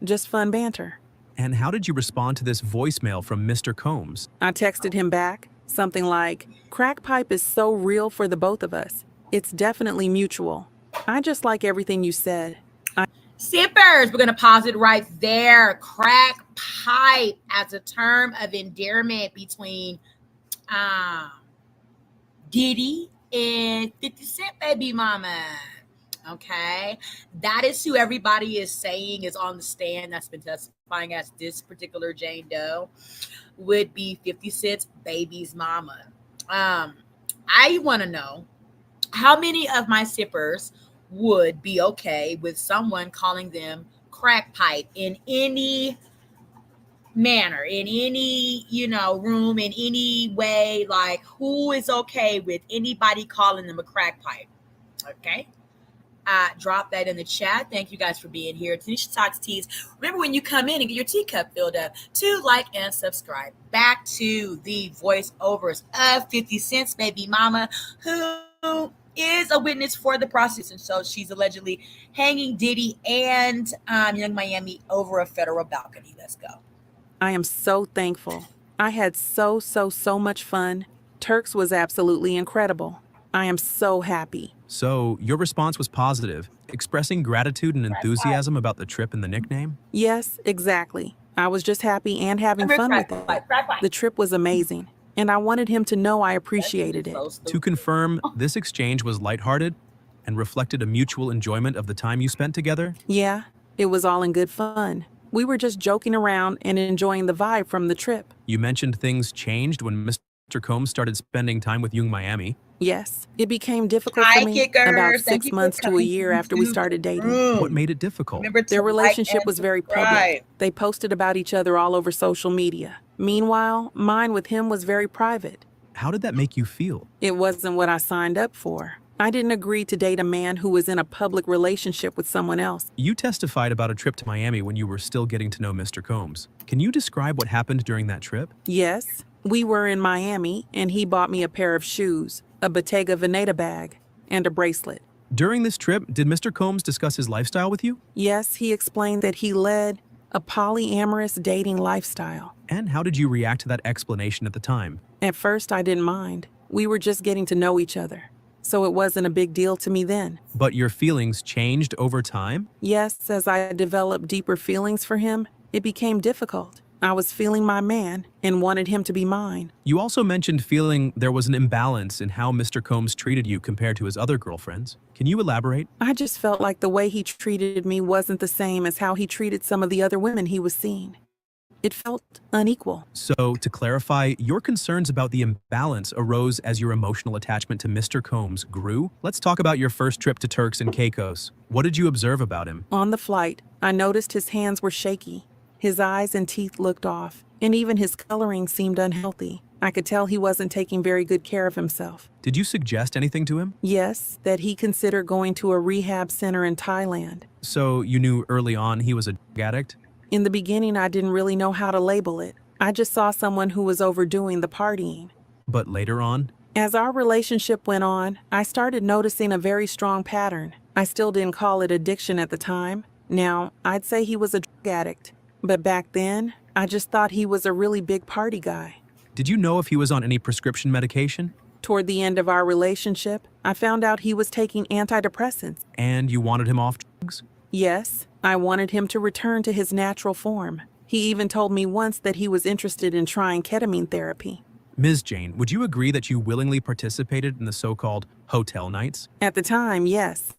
just fun banter. And how did you respond to this voicemail from Mr. Combs? I texted him back, something like, Crack Pipe is so real for the both of us. It's definitely mutual. I just like everything you said. Sippers, we're going to pause it right there. Crack pipe as a term of endearment between Diddy and 50 Cent baby mama. Okay, that is who everybody is saying is on the stand that's been testifying as this particular Jane Doe would be 50 Cent's baby's mama. I want to know how many of my sippers would be okay with someone calling them crack pipe in any manner, in any, room, in any way. Like, who is okay with anybody calling them a crack pipe? Okay. Drop that in the chat. Thank you guys for being here. Tanisha Talks Teas. Remember, when you come in and get your teacup filled up, to like and subscribe. Back to the voiceovers of 50 Cent's baby mama, who is a witness for the prosecution. So she's allegedly hanging Diddy and Young Miami over a federal balcony. Let's go. I am so thankful. I had so much fun. Turks was absolutely incredible. I am so happy. So, your response was positive, expressing gratitude and enthusiasm about the trip and the nickname? Yes, exactly. I was just happy and having fun with it. The trip was amazing, and I wanted him to know I appreciated it. To confirm, this exchange was lighthearted and reflected a mutual enjoyment of the time you spent together? Yeah, it was all in good fun. We were just joking around and enjoying the vibe from the trip. You mentioned things changed when Mr. Combs started spending time with Young Miami. Yes, it became difficult for me about 6 months to a year after we started dating. What made it difficult? Their relationship was very public. They posted about each other all over social media. Meanwhile, mine with him was very private. How did that make you feel? It wasn't what I signed up for. I didn't agree to date a man who was in a public relationship with someone else. You testified about a trip to Miami when you were still getting to know Mr. Combs. Can you describe what happened during that trip? Yes, we were in Miami, and he bought me a pair of shoes, a Bottega Veneta bag, and a bracelet. During this trip, did Mr. Combs discuss his lifestyle with you? Yes, he explained that he led a polyamorous dating lifestyle. And how did you react to that explanation at the time? At first, I didn't mind. We were just getting to know each other, so it wasn't a big deal to me then. But your feelings changed over time? Yes, as I developed deeper feelings for him, it became difficult. I was feeling my man and wanted him to be mine. You also mentioned feeling there was an imbalance in how Mr. Combs treated you compared to his other girlfriends. Can you elaborate? I just felt like the way he treated me wasn't the same as how he treated some of the other women he was seeing. It felt unequal. So, to clarify, your concerns about the imbalance arose as your emotional attachment to Mr. Combs grew? Let's talk about your first trip to Turks and Caicos. What did you observe about him? On the flight, I noticed his hands were shaky. His eyes and teeth looked off, and even his coloring seemed unhealthy. I could tell he wasn't taking very good care of himself. Did you suggest anything to him? Yes, that he considered going to a rehab center in Thailand. So, you knew early on he was a drug addict? In the beginning, I didn't really know how to label it. I just saw someone who was overdoing the partying. But later on? As our relationship went on, I started noticing a very strong pattern. I still didn't call it addiction at the time. Now, I'd say he was a drug addict. But back then, I just thought he was a really big party guy. Did you know if he was on any prescription medication? Toward the end of our relationship, I found out he was taking antidepressants. And you wanted him off drugs? Yes, I wanted him to return to his natural form. He even told me once that he was interested in trying ketamine therapy. Ms. Jane, would you agree that you willingly participated in the so-called hotel nights? At the time, yes.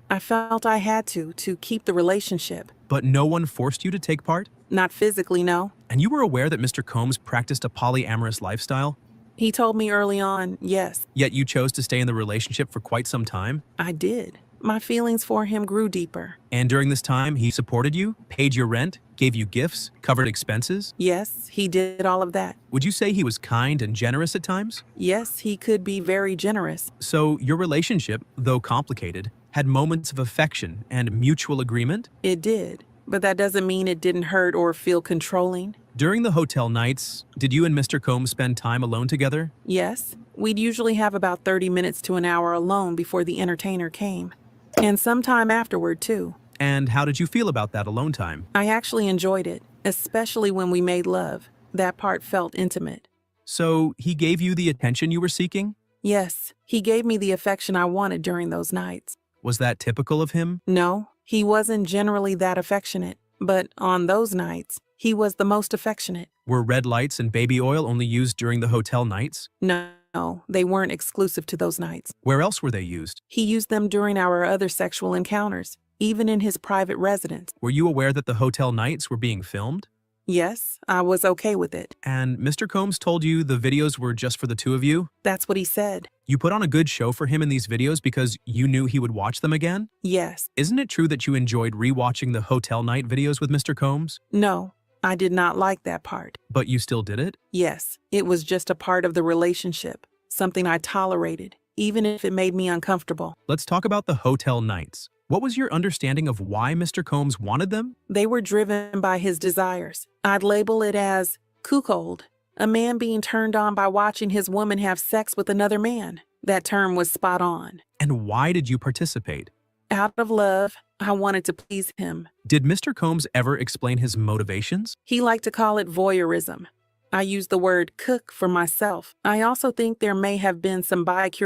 I felt I had to keep the relationship. But no one forced you to take part? Not physically, no. And you were aware that Mr. Combs practiced a polyamorous lifestyle? He told me early on, yes. Yet you chose to stay in the relationship for quite some time? I did. my feelings for him grew deeper. And during this time, he supported you, paid your rent, gave you gifts, covered expenses? Yes, he did all of that. Would you say he was kind and generous at times? Yes, he could be very generous. So your relationship, though complicated, had moments of affection and mutual agreement? It did, but that doesn't mean it didn't hurt or feel controlling. During the hotel nights, did you and Mr. Combs spend time alone together? Yes, we'd usually have about 30 minutes to an hour alone before the entertainer came. And some time afterward, too. And how did you feel about that alone time? I actually enjoyed it, especially when we made love. That part felt intimate. So he gave you the attention you were seeking? Yes, he gave me the affection I wanted during those nights. Was that typical of him? No, he wasn't generally that affectionate, but on those nights, he was the most affectionate. Were red lights and baby oil only used during the hotel nights? No, they weren't exclusive to those nights. Where else were they used? He used them during our other sexual encounters, even in his private residence. Were you aware that the hotel nights were being filmed? Yes, I was okay with it. And Mr. Combs told you the videos were just for the two of you? That's what he said. You put on a good show for him in these videos because you knew he would watch them again? Yes. Isn't it true that you enjoyed rewatching the hotel night videos with Mr. Combs? No, I did not like that part. But you still did it? Yes, it was just a part of the relationship, something I tolerated, even if it made me uncomfortable. Let's talk about the hotel nights. What was your understanding of why Mr. Combs wanted them? They were driven by his desires. I'd label it as cuckold, a man being turned on by watching his woman have sex with another man. That term was spot on. And why did you participate? Out of love, I wanted to please him. Did Mr. Combs ever explain his motivations? He liked to call it voyeurism. I use the word cook for myself. I also think there may have been some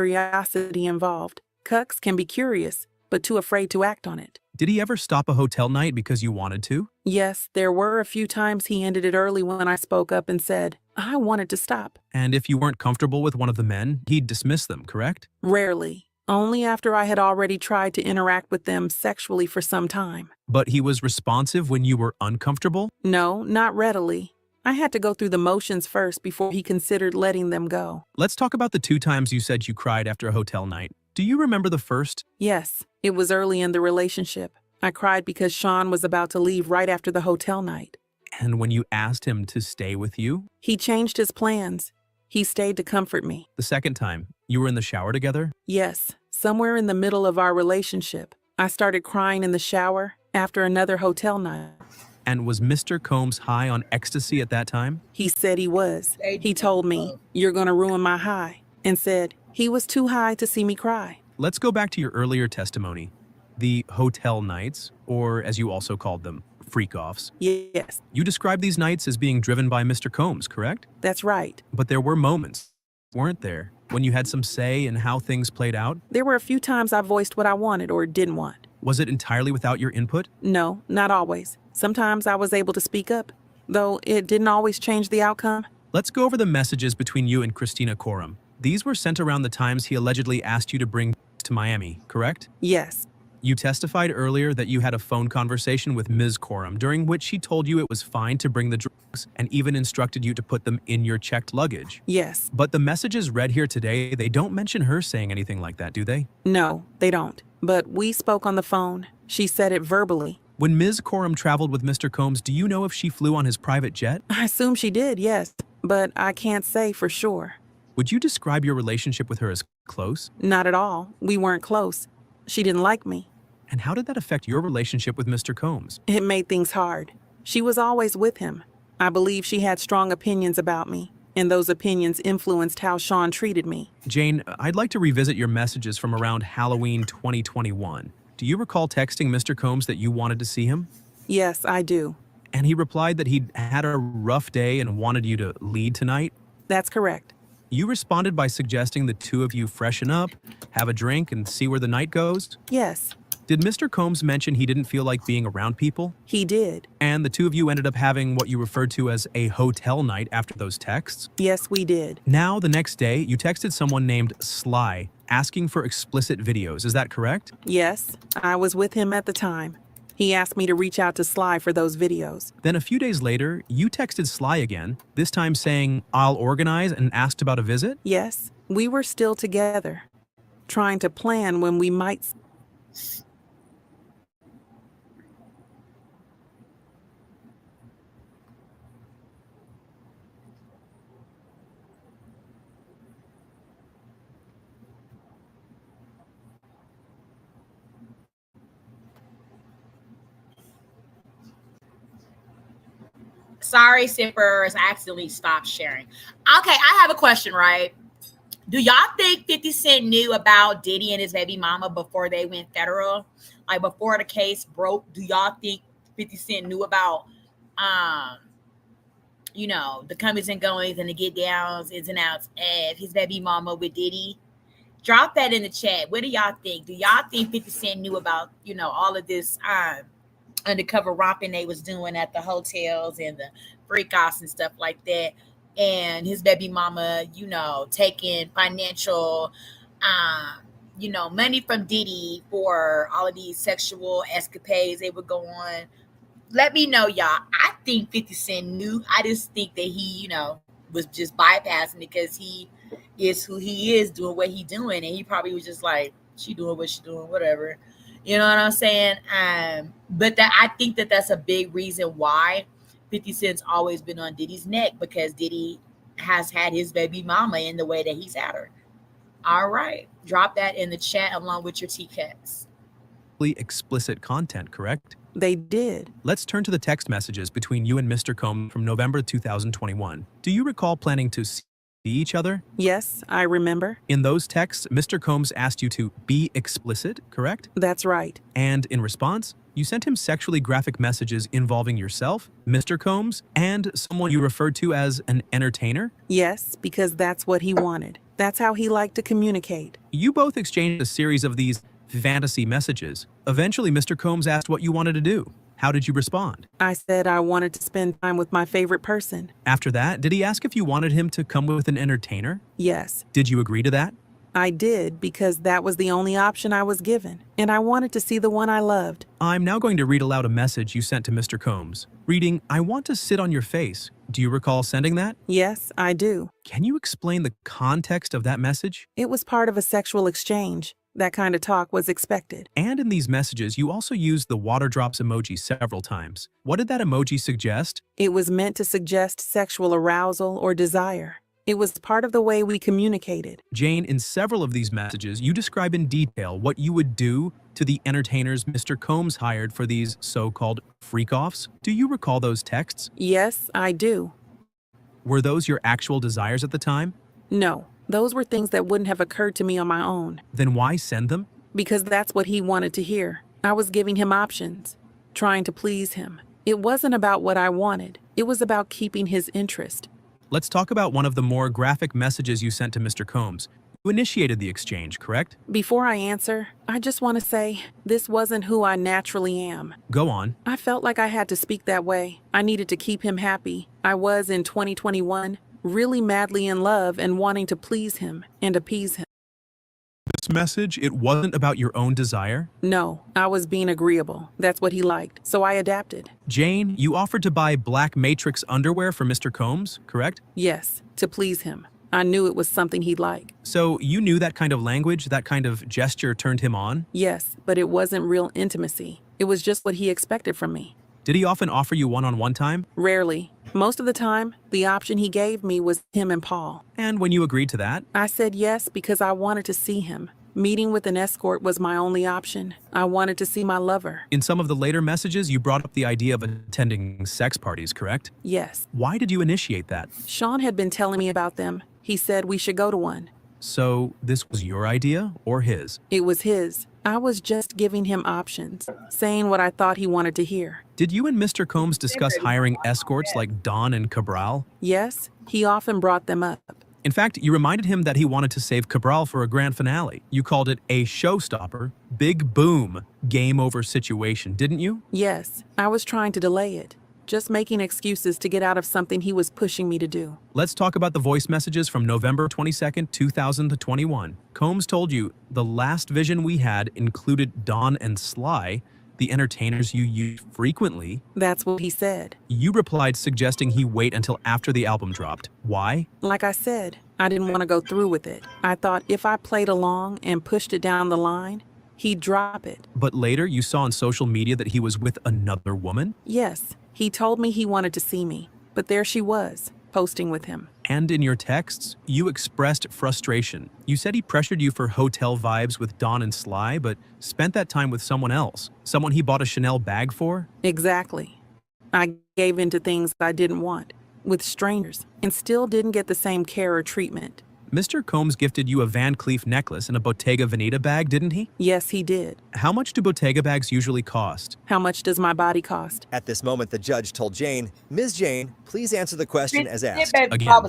bi-curiosity involved. Cucks can be curious, but too afraid to act on it. Did he ever stop a hotel night because you wanted to? Yes, there were a few times he ended it early when I spoke up and said, I wanted to stop. And if you weren't comfortable with one of the men, he'd dismiss them, correct? Rarely. Only after I had already tried to interact with them sexually for some time. But he was responsive when you were uncomfortable? No, not readily. I had to go through the motions first before he considered letting them go. Let's talk about the 2 times you said you cried after a hotel night. Do you remember the first? Yes, it was early in the relationship. I cried because Sean was about to leave right after the hotel night. And when you asked him to stay with you? He changed his plans. He stayed to comfort me. The second time, you were in the shower together? Yes, somewhere in the middle of our relationship. I started crying in the shower after another hotel night. And was Mr. Combs high on ecstasy at that time? He said he was. He told me, "You're gonna ruin my high," and said he was too high to see me cry. Let's go back to your earlier testimony. The hotel nights, or as you also called them, freak-offs. Yes, You described these nights as being driven by Mr. Combs, correct? that's right. But there were moments, weren't there, when you had some say in how things played out? There were a few times I voiced what I wanted or didn't want. Was it entirely without your input? No, not always. Sometimes I was able to speak up, though it didn't always change the outcome. Let's go over the messages between you and Christina Coram. These were sent around the times he allegedly asked you to bring to Miami, correct? Yes, You testified earlier that you had a phone conversation with Ms. Coram during which she told you it was fine to bring the drugs and even instructed you to put them in your checked luggage. yes. But the messages read here today, they don't mention her saying anything like that, do they? No, they don't. But we spoke on the phone. She said it verbally. When Ms. Coram traveled with Mr. Combs, do you know if she flew on his private jet? I assume she did, yes, but I can't say for sure. Would you describe your relationship with her as close? Not at all. We weren't close. She didn't like me. And how did that affect your relationship with Mr. Combs? It made things hard. She was always with him. I believe she had strong opinions about me, and those opinions influenced how Sean treated me. Jane, I'd like to revisit your messages from around Halloween 2021. Do you recall texting Mr. Combs that you wanted to see him? Yes, I do. And he replied that he'd had a rough day and wanted you to lead tonight? That's correct. You responded by suggesting the two of you freshen up, have a drink, and see where the night goes? Yes, Did Mr. Combs mention he didn't feel like being around people? he did. And the two of you ended up having what you referred to as a hotel night after those texts? Yes, we did. Now, the next day, you texted someone named Sly asking for explicit videos. Is that correct? Yes, I was with him at the time. He asked me to reach out to Sly for those videos. Then a few days later, you texted Sly again, this time saying, "I'll organize," and asked about a visit? Yes, we were still together, trying to plan when we might Sorry, sippers. I accidentally stopped sharing. Okay, I have a question, right? Do y'all think 50 Cent knew about Diddy and his baby mama before they went federal? Like before the case broke, do y'all think 50 Cent knew about um, the comings and goings and the get downs, ins and outs of his baby mama with Diddy? Drop that in the chat. What do y'all think? Do y'all think 50 Cent knew about, all of this undercover romping they was doing at the hotels and the freak offs and stuff like that? And his baby mama, taking financial, money from Diddy for all of these sexual escapades they would go on. Let me know, y'all. I think 50 Cent knew. I just think that he, was just bypassing because he is who he is, doing what he doing. And he probably was just like, she doing what she doing, whatever. You know what I'm saying? But that I think that that's a big reason why 50 Cent's always been on Diddy's neck, because Diddy has had his baby mama in the way that he's had her. All right. Drop that in the chat along with your TCATs. Explicit content, correct? They did. Let's turn to the text messages between you and Mr. Combs from November 2021. Do you recall planning to see each other? Yes, I remember. In those texts, Mr. Combs asked you to be explicit, correct? That's right. And in response, you sent him sexually graphic messages involving yourself, Mr. Combs, and someone you referred to as an entertainer? Yes, because that's what he wanted. That's how he liked to communicate. You both exchanged a series of these fantasy messages. Eventually, Mr. Combs asked what you wanted to do. How did you respond? I said I wanted to spend time with my favorite person. After that, did he ask if you wanted him to come with an entertainer? Yes. Did you agree to that? I did, because that was the only option I was given, and I wanted to see the one I loved. I'm now going to read aloud a message you sent to Mr. Combs. Reading, "I want to sit on your face." Do you recall sending that? Yes, I do. Can you explain the context of that message? It was part of a sexual exchange. That kind of talk was expected. And in these messages, you also used the water drops emoji several times. What did that emoji suggest? It was meant to suggest sexual arousal or desire. It was part of the way we communicated. Jane, in several of these messages, you describe in detail what you would do to the entertainers Mr. Combs hired for these so-called freak-offs. Do you recall those texts? Yes, I do. Were those your actual desires at the time? No, those were things that wouldn't have occurred to me on my own. Then why send them? Because that's what he wanted to hear. I was giving him options, trying to please him. It wasn't about what I wanted. It was about keeping his interest. Let's talk about one of the more graphic messages you sent to Mr. Combs. You initiated the exchange, correct? Before I answer, I just want to say this wasn't who I naturally am. Go on. I felt like I had to speak that way. I needed to keep him happy. I was, in 2021, really madly in love and wanting to please him and appease him. This message, it wasn't about your own desire? No, I was being agreeable. That's what he liked, so I adapted. Jane, you offered to buy black matrix underwear for Mr. Combs, correct? Yes, to please him. I knew it was something he'd like. So you knew that kind of language, that kind of gesture turned him on? Yes, but it wasn't real intimacy. It was just what he expected from me. Did he often offer you one-on-one time? Rarely. Most of the time, the option he gave me was him and Paul. And when you agreed to that? I said yes because I wanted to see him. Meeting with an escort was my only option. I wanted to see my lover. In some of the later messages, you brought up the idea of attending sex parties, correct? Yes. Why did you initiate that? Sean had been telling me about them. He said we should go to one. So this was your idea or his? It was his. I was just giving him options, saying what I thought he wanted to hear. Did you and Mr. Combs discuss hiring escorts like Don and Cabral? Yes, he often brought them up. In fact, you reminded him that he wanted to save Cabral for a grand finale. You called it a showstopper, big boom, game over situation, didn't you? Yes, I was trying to delay it, just making excuses to get out of something he was pushing me to do. Let's talk about the voice messages from November 22nd, 2021. Combs told you, "The last vision we had included Don and Sly, the entertainers you use frequently." That's what he said. You replied suggesting he wait until after the album dropped. Why? Like I said, I didn't want to go through with it. I thought if I played along and pushed it down the line, He'd drop it. But later you saw on social media that he was with another woman? Yes, he told me he wanted to see me, but there she was, posting with him. And in your texts, you expressed frustration. You said he pressured you for hotel vibes with Dawn and Sly, but spent that time with someone else. Someone he bought a Chanel bag for? Exactly. I gave in to things I didn't want, with strangers, and still didn't get the same care or treatment. Mr. Combs gifted you a Van Cleef necklace and a Bottega Veneta bag, didn't he? Yes, he did. How much do Bottega bags usually cost? How much does my body cost? At this moment, the judge told Jane, Ms. Jane, please answer the question as asked. Again, how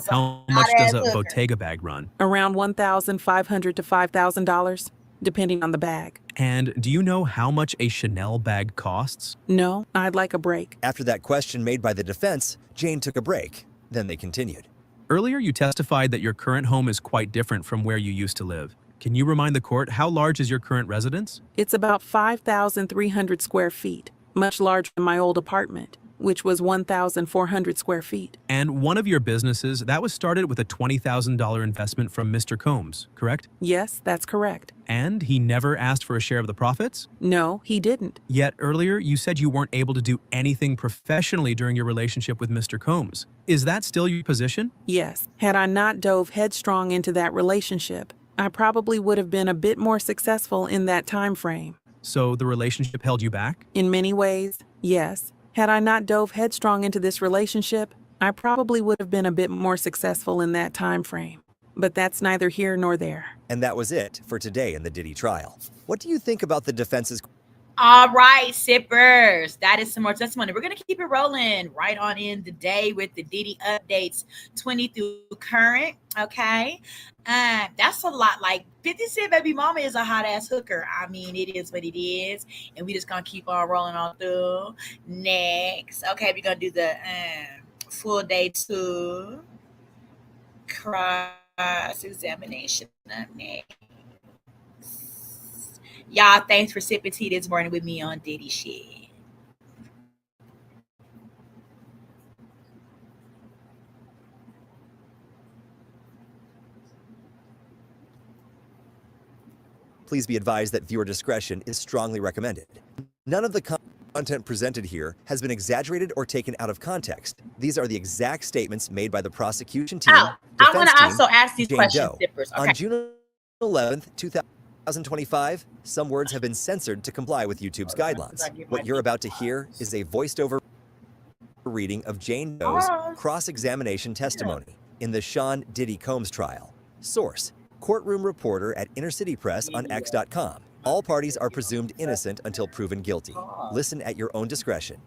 much does a Bottega bag run? Around $1,500 to $5,000, depending on the bag. And do you know how much a Chanel bag costs? No, I'd like a break. After that question made by the defense, Jane took a break. Then they continued. Earlier, you testified that your current home is quite different from where you used to live. Can you remind the court how large is your current residence? It's about 5,300 square feet, much larger than my old apartment, which was 1,400 square feet. And one of your businesses, that was started with a $20,000 investment from Mr. Combs, correct? Yes, that's correct. And he never asked for a share of the profits? No, he didn't. Yet earlier, you said you weren't able to do anything professionally during your relationship with Mr. Combs. Is that still your position? Yes. Had I not dove headstrong into that relationship, I probably would have been a bit more successful in that time frame. So the relationship held you back? In many ways, yes. Had I not dove headstrong into this relationship, I probably would have been a bit more successful in that time frame. But that's neither here nor there. And that was it for today in the Diddy trial. What do you think about the defense's... All right, sippers. That is some more testimony. We're going to keep it rolling right on in the day with the Diddy updates 20 through current. Okay. That's a lot. Like 50 Cent baby mama is a hot ass hooker. I mean, it is what it is. And we just going to keep on rolling on through. Next. Okay. We're going to do the full day 2 cross examination up next. Y'all, thanks for sipping tea this morning with me on Diddy shit. Please be advised that viewer discretion is strongly recommended. None of the content presented here has been exaggerated or taken out of context. These are the exact statements made by the prosecution team, I want to also ask these Jane questions, Doe. sippers. Okay. On June 11th, 2025, some words have been censored to comply with YouTube's guidelines. What you're about to hear is a voiced-over reading of Jane Doe's cross-examination testimony in the Sean Diddy Combs trial. Source: courtroom reporter at Intercity Press on X.com. All parties are presumed innocent until proven guilty. Listen at your own discretion.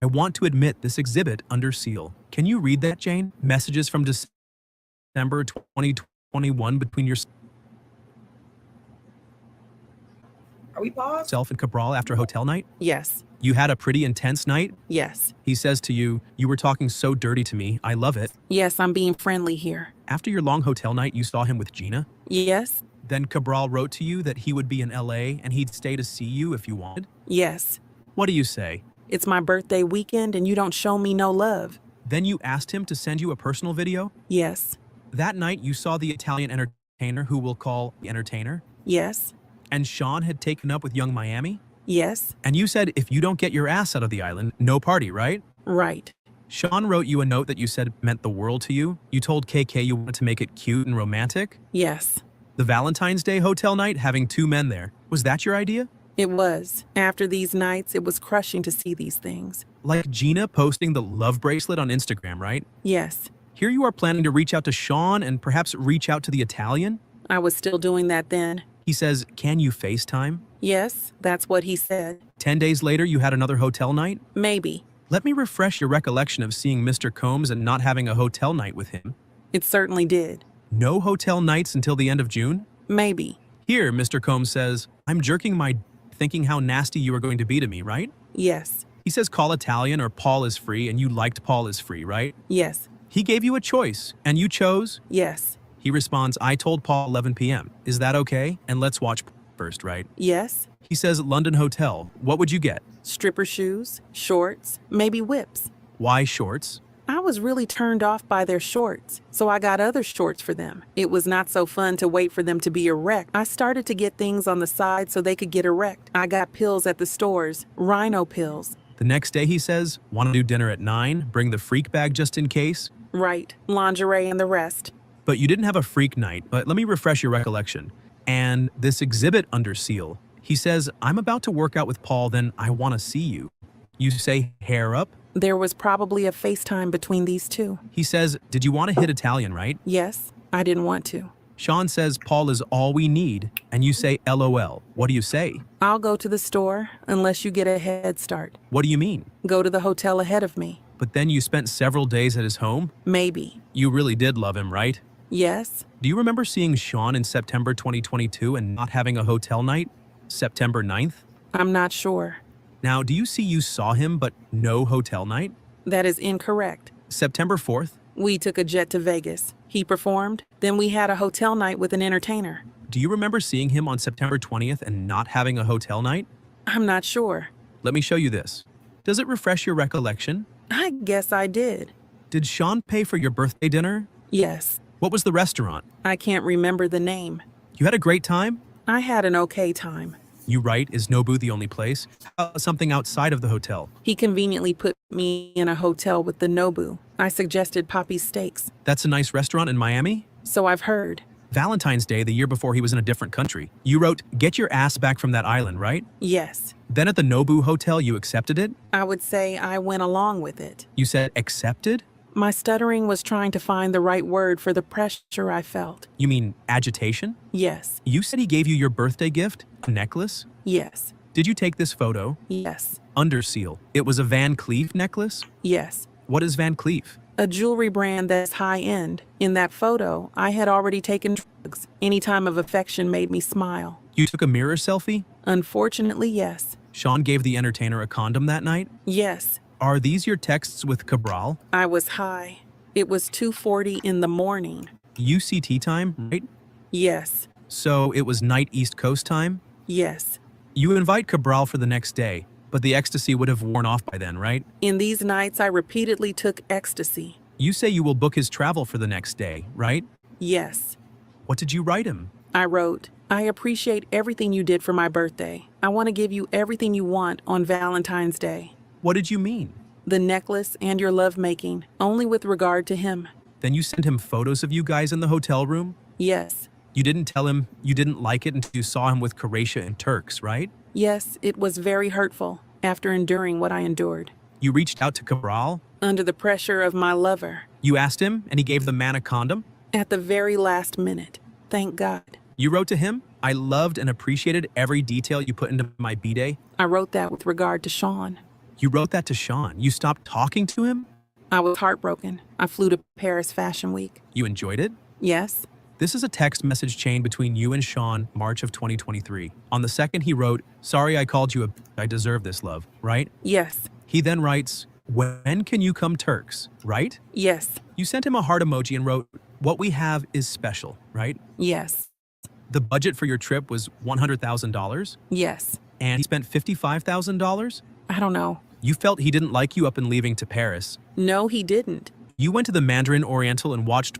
I want to admit this exhibit under seal. Can you read that, Jane? Messages from December 2021 between yourself Are we paused? and Cabral after hotel night? Yes. You had a pretty intense night? Yes. He says to you, "You were talking so dirty to me. I love it." Yes, I'm being friendly here. After your long hotel night, you saw him with Gina? Yes. Then Cabral wrote to you that he would be in LA and he'd stay to see you if you wanted? Yes. What do you say? It's my birthday weekend and you don't show me no love. Then you asked him to send you a personal video? Yes. That night, you saw the Italian entertainer who we'll call the entertainer? Yes. And Sean had taken up with Young Miami? Yes. And you said if you don't get your ass out of the island, no party, right? Right. Sean wrote you a note that you said meant the world to you. You told KK you wanted to make it cute and romantic. Yes. The Valentine's Day hotel night, having 2 men there, was that your idea? It was. After these nights, it was crushing to see these things. Like Gina posting the love bracelet on Instagram, right? Yes. Here you are planning to reach out to Sean and perhaps reach out to the Italian? I was still doing that then. He says, "Can you FaceTime?" Yes, that's what he said. 10 days later, you had another hotel night? Maybe. Let me refresh your recollection of seeing Mr. Combs and not having a hotel night with him. It certainly did. No hotel nights until the end of June? Maybe. Here, Mr. Combs says, "I'm jerking my thinking how nasty you are going to be to me, right?" Yes. He says call Italian or Paul is free, and you liked Paul is free, right? Yes. He gave you a choice, and you chose? Yes. He responds, "I told Paul 11 p.m. Is that okay? And let's watch first, right?" Yes. He says London Hotel. What would you get? Stripper shoes, shorts, maybe whips. Why shorts? I was really turned off by their shorts, so I got other shorts for them. It was not so fun to wait for them to be erect. I started to get things on the side so they could get erect. I got pills at the stores, rhino pills. The next day he says, want to do dinner at 9, bring the freak bag just in case? Right, lingerie and the rest. But you didn't have a freak night, but let me refresh your recollection. And this exhibit under seal, he says, I'm about to work out with Paul, then I want to see you. You say, hair up? There was probably a FaceTime between these two. He says, did you want to hit Italian, right? Yes, I didn't want to. Sean says, Paul is all we need, and you say, LOL. What do you say? I'll go to the store unless you get a head start. What do you mean? Go to the hotel ahead of me. But then you spent several days at his home? Maybe. You really did love him, right? Yes. Do you remember seeing Sean in September 2022 and not having a hotel night? September 9th? I'm not sure. Now, do you see you saw him but no hotel night? That is incorrect. September 4th? We took a jet to Vegas. He performed. Then we had a hotel night with an entertainer. Do you remember seeing him on September 20th and not having a hotel night? I'm not sure. Let me show you this. Does it refresh your recollection? I guess I did. Did Sean pay for your birthday dinner? Yes. What was the restaurant? I can't remember the name. You had a great time? I had an okay time. You right, is Nobu the only place? How about something outside of the hotel? He conveniently put me in a hotel with the Nobu. I suggested Poppy's Steaks. That's a nice restaurant in Miami? So I've heard. Valentine's Day, the year before he was in a different country. You wrote, get your ass back from that island, right? Yes. Then at the Nobu Hotel, you accepted it? I would say I went along with it. You said accepted? My stuttering was trying to find the right word for the pressure I felt. You mean agitation? Yes. You said he gave you your birthday gift? A necklace? Yes. Did you take this photo? Yes. Under seal. It was a Van Cleef necklace? Yes. What is Van Cleef? A jewelry brand that's high-end. In that photo, I had already taken drugs. Any time of affection made me smile. You took a mirror selfie? Unfortunately, yes. Sean gave the entertainer a condom that night? Yes. Are these your texts with Cabral? I was high. It was 2:40 in the morning. UCT time, right? Yes. So it was night East Coast time? Yes. You invite Cabral for the next day, but the ecstasy would have worn off by then, right? In these nights, I repeatedly took ecstasy. You say you will book his travel for the next day, right? Yes. What did you write him? I wrote, I appreciate everything you did for my birthday. I want to give you everything you want on Valentine's Day. What did you mean? The necklace and your lovemaking, only with regard to him. Then you sent him photos of you guys in the hotel room? Yes. You didn't tell him you didn't like it until you saw him with Croatia and Turks, right? Yes, it was very hurtful after enduring what I endured. You reached out to Cabral? Under the pressure of my lover. You asked him, and he gave the man a condom? At the very last minute. Thank God. You wrote to him, I loved and appreciated every detail you put into my B-Day? I wrote that with regard to Sean. You wrote that to Sean. You stopped talking to him? I was heartbroken. I flew to Paris Fashion Week. You enjoyed it? Yes. This is a text message chain between you and Sean, March of 2023. On the 2nd, he wrote, sorry I called you a I deserve this love, right? Yes. He then writes, when can you come Turks, right? Yes. You sent him a heart emoji and wrote, what we have is special, right? Yes. The budget for your trip was $100,000? Yes. And he spent $55,000? I don't know. You felt he didn't like you up and leaving to Paris. No, he didn't. You went to the Mandarin Oriental and watched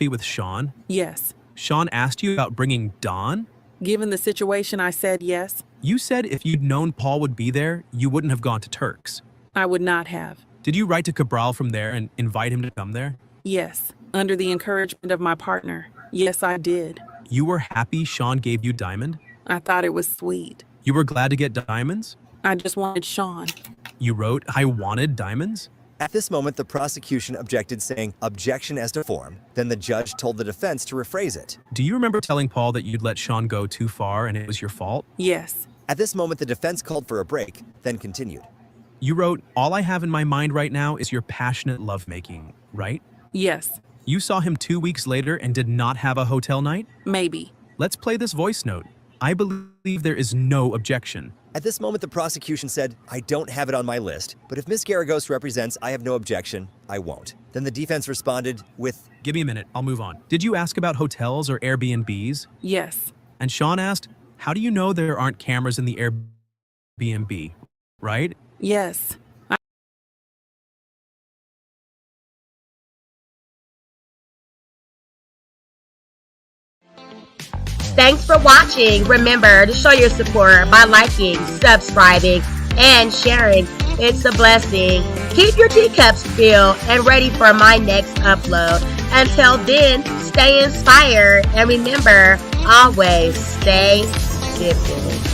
with Sean? Yes. Sean asked you about bringing Don? Given the situation, I said yes. You said if you'd known Paul would be there, you wouldn't have gone to Turks. I would not have. Did you write to Cabral from there and invite him to come there? Yes. Under the encouragement of my partner. Yes, I did. You were happy Sean gave you diamond? I thought it was sweet. You were glad to get diamonds? I just wanted Sean. You wrote, I wanted diamonds? At this moment, the prosecution objected, saying, objection as to form. Then the judge told the defense to rephrase it. Do you remember telling Paul that you'd let Sean go too far and it was your fault? Yes. At this moment, the defense called for a break, then continued. You wrote, all I have in my mind right now is your passionate lovemaking, right? Yes. You saw him 2 weeks later and did not have a hotel night? Maybe. Let's play this voice note. I believe there is no objection. At this moment, the prosecution said, I don't have it on my list, but if Ms. Garagos represents I have no objection, I won't. Then the defense responded with, give me a minute, I'll move on. Did you ask about hotels or Airbnbs? Yes. And Sean asked, how do you know there aren't cameras in the Airbnb, right? Yes. Thanks for watching. Remember to show your support by liking, subscribing, and sharing. It's a blessing. Keep your teacups filled and ready for my next upload. Until then, stay inspired and remember, always stay dipping.